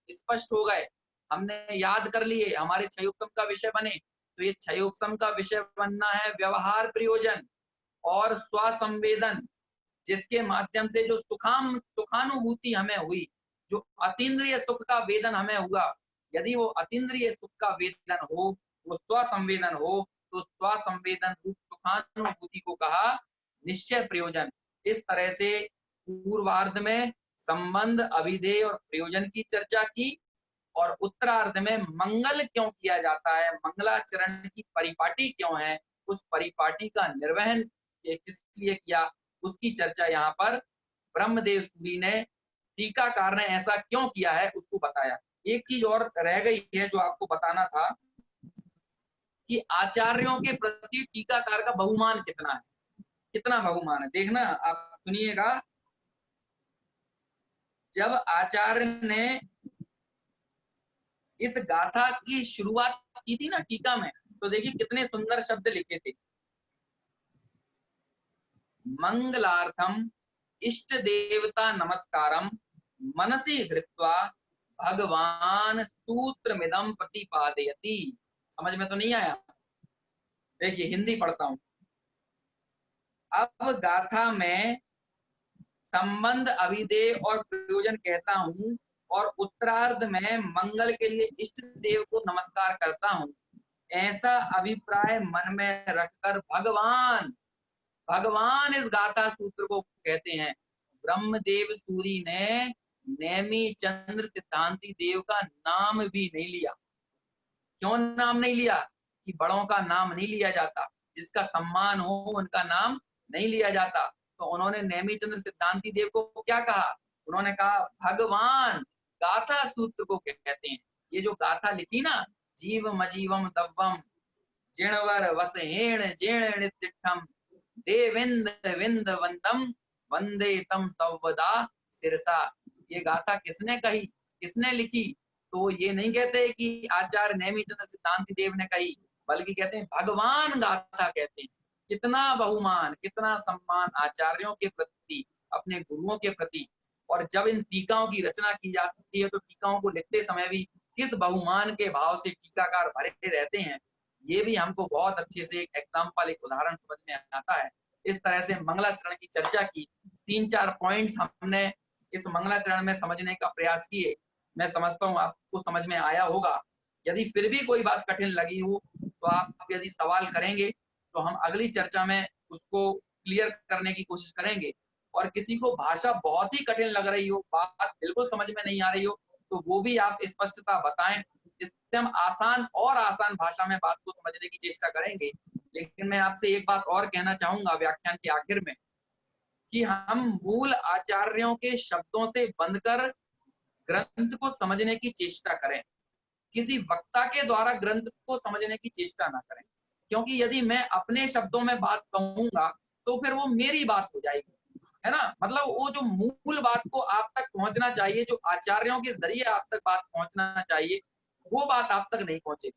Speaker 1: स्पष्ट हो गए, हमने याद कर लिए, हमारे क्षयोपम का विषय बने। तो ये क्षयोपम का विषय बनना है व्यवहार प्रयोजन और स्वसंवेदन, जिसके माध्यम से जो सुखानुभूति हमें हुई, जो अतीन्द्रिय सुख का वेदन हमें हुआ, यदि वो अतीन्द्रिय सुख का वेदन हो, वो स्वसंवेदन हो, तो स्वसंवेदन रूप सुखानुभूति को कहा निश्चय प्रयोजन। इस तरह से पूर्वार्ध में संबंध, अभिधेय और प्रयोजन की चर्चा की, और उत्तरार्ध में मंगल क्यों किया जाता है, मंगलाचरण की परिपाटी क्यों है, उस परिपाटी का निर्वहन किस लिए किया, उसकी चर्चा यहाँ पर ब्रह्मदेव सूरी ने, टीकाकार ने ऐसा क्यों किया है उसको बताया। एक चीज और रह गई है जो आपको बताना था, कि आचार्यों के प्रति टीकाकार का बहुमान कितना है, कितना बहुमान है। देखना, आप सुनिएगा, जब आचार्य ने इस गाथा की शुरुआत की थी ना टीका में, तो देखिए कितने सुंदर शब्द लिखे थे। मंगलार्थम इष्ट देवता नमस्कारम मनसि धृत्वा भगवान सूत्रमिदं प्रतिपादयति। समझ में तो नहीं आया? देखिए हिंदी पढ़ता हूं। अब गाथा में संबंध, अभिधेय और प्रयोजन कहता हूं, और उत्तरार्ध में मंगल के लिए इष्ट देव को नमस्कार करता हूं, ऐसा अभिप्राय मन में रखकर भगवान इस गाथा सूत्र को कहते हैं। ब्रह्मदेव सूरी ने नेमी चंद्र सिद्धांति देव का नाम भी नहीं लिया। क्यों नाम नहीं लिया? कि बड़ों का नाम नहीं लिया जाता, जिसका सम्मान हो उनका नाम नहीं लिया जाता। तो उन्होंने नेमी चंद्र सिद्धांति देव को क्या कहा? उन्होंने कहा भगवान, गाथा सूत्र को कहते हैं। ये जो गाथा लिखी ना, जीव मजीवम दव्वम जिणवर वसहेण जेण नित्यम देविंद विंद वंदम वंदे तम सवदा सिरसा, ये गाथा किसने कही, किसने लिखी? तो ये नहीं कहते कि आचार्य नेमी चंद्र सिद्धांति देव ने कही, बल्कि कहते हैं भगवान गाथा कहते हैं। कितना बहुमान, कितना सम्मान आचार्यों के प्रति, अपने गुरुओं के प्रति। और जब इन टीकाओं की रचना की जाती है तो टीकाओं को लिखते समय भी किस बहुमान के भाव से टीकाकार भरे रहते हैं, ये भी हमको बहुत अच्छे से एक एग्जाम्पल, एक उदाहरण समझ में आता है। इस तरह से मंगलाचरण की चर्चा की, 3-4 पॉइंट्स हमने इस मंगलाचरण में समझने का प्रयास किए। मैं समझता हूँ आपको समझ में आया होगा। यदि फिर भी कोई बात कठिन लगी हो तो आप यदि सवाल करेंगे तो हम अगली चर्चा में उसको क्लियर करने की कोशिश करेंगे। और किसी को भाषा बहुत ही कठिन लग रही हो, बात बिल्कुल समझ में नहीं आ रही हो, तो वो भी आप स्पष्टता बताएं, इससे हम आसान और आसान भाषा में बात को समझने की चेष्टा करेंगे। लेकिन मैं आपसे एक बात और कहना चाहूंगा व्याख्यान के आखिर में, कि हम मूल आचार्यों के शब्दों से बंधकर ग्रंथ को समझने की चेष्टा करें, किसी वक्ता के द्वारा ग्रंथ को समझने की चेष्टा ना करें। क्योंकि यदि मैं अपने शब्दों में बात कहूंगा तो फिर वो मेरी बात हो जाएगी, है ना। मतलब वो जो मूल बात को आप तक पहुंचना चाहिए, जो आचार्यों के जरिए आप तक बात पहुंचना चाहिए, वो बात आप तक नहीं पहुंचेगी।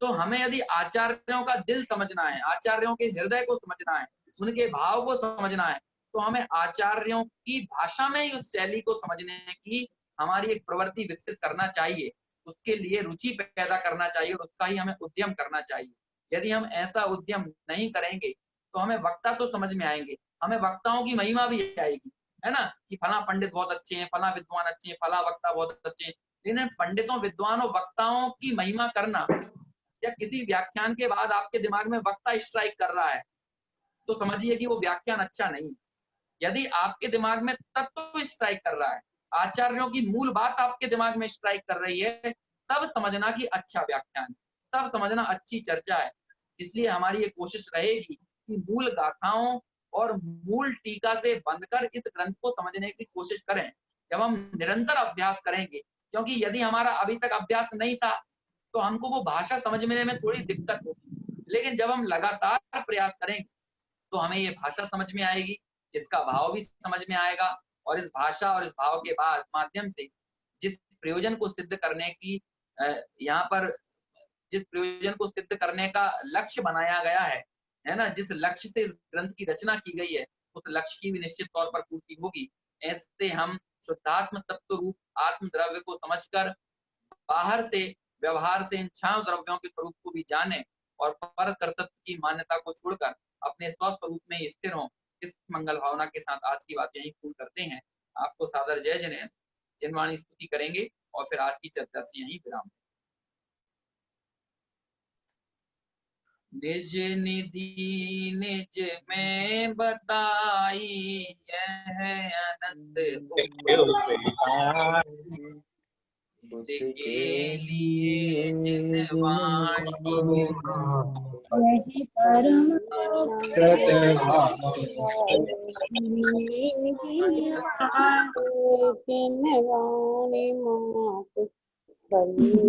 Speaker 1: तो हमें यदि आचार्यों का दिल समझना है, आचार्यों के हृदय को समझना है, उनके भाव को समझना है, तो हमें आचार्यों की भाषा में ही उस शैली को समझने की हमारी एक प्रवृत्ति विकसित करना चाहिए। उसके लिए रुचि पैदा करना चाहिए और उसका ही हमें उद्यम करना चाहिए। यदि हम ऐसा उद्यम नहीं करेंगे तो हमें वक्ता तो समझ में आएंगे, हमें वक्ताओं की महिमा भी आएगी, है ना, कि फला पंडित बहुत अच्छे हैं, फला विद्वान अच्छे हैं, फला वक्ता बहुत अच्छे हैं। लेकिन पंडितों, विद्वानों, वक्ताओं की महिमा करना, या किसी व्याख्यान के बाद आपके दिमाग में वक्ता स्ट्राइक कर रहा है, तो समझिए कि वो व्याख्यान अच्छा नहीं। यदि आपके दिमाग में तत्व स्ट्राइक कर रहा है, आचार्यों की मूल बात आपके दिमाग में स्ट्राइक कर रही है, तब समझना कि अच्छा व्याख्यान, तब समझना अच्छी चर्चा है। इसलिए हमारी ये कोशिश रहेगी कि मूल गाथाओं और मूल टीका से बंधकर इस ग्रंथ को समझने की कोशिश करें। जब हम निरंतर अभ्यास करेंगे, क्योंकि यदि हमारा अभी तक अभ्यास नहीं था तो हमको वो भाषा समझने में थोड़ी दिक्कत होगी। लेकिन जब हम लगातार प्रयास करेंगे तो हमें ये भाषा समझ में आएगी, इसका भाव भी समझ में आएगा, और इस भाषा और इस भाव के बाद माध्यम से जिस प्रयोजन को सिद्ध करने की यहाँ पर जिस प्रयोजन को सिद्ध करने का लक्ष्य बनाया गया है ना, जिस लक्ष्य से इस ग्रंथ की रचना की गई है, उस लक्ष्य की भी निश्चित तौर पर पूर्ति होगी। ऐसे हम शुद्धात्म तत्व रूप आत्म द्रव्य को समझकर बाहर से व्यवहार से इन छांव द्रव्यों के स्वरूप को भी जाने और पर कर्तृत्व की मान्यता को छोड़कर अपने स्वस्वरूप में स्थिर हों। इस मंगल भावना के साथ आज की बात यहीं पूर्ण करते हैं। आपको सादर जय जनेन, जिनवाणी स्तुति करेंगे और फिर आज की चर्चा से यहीं विराम। निज निधि निज में बताई यह अनंत के लिए जिस वाणी
Speaker 2: यही परम वाणी मात बलि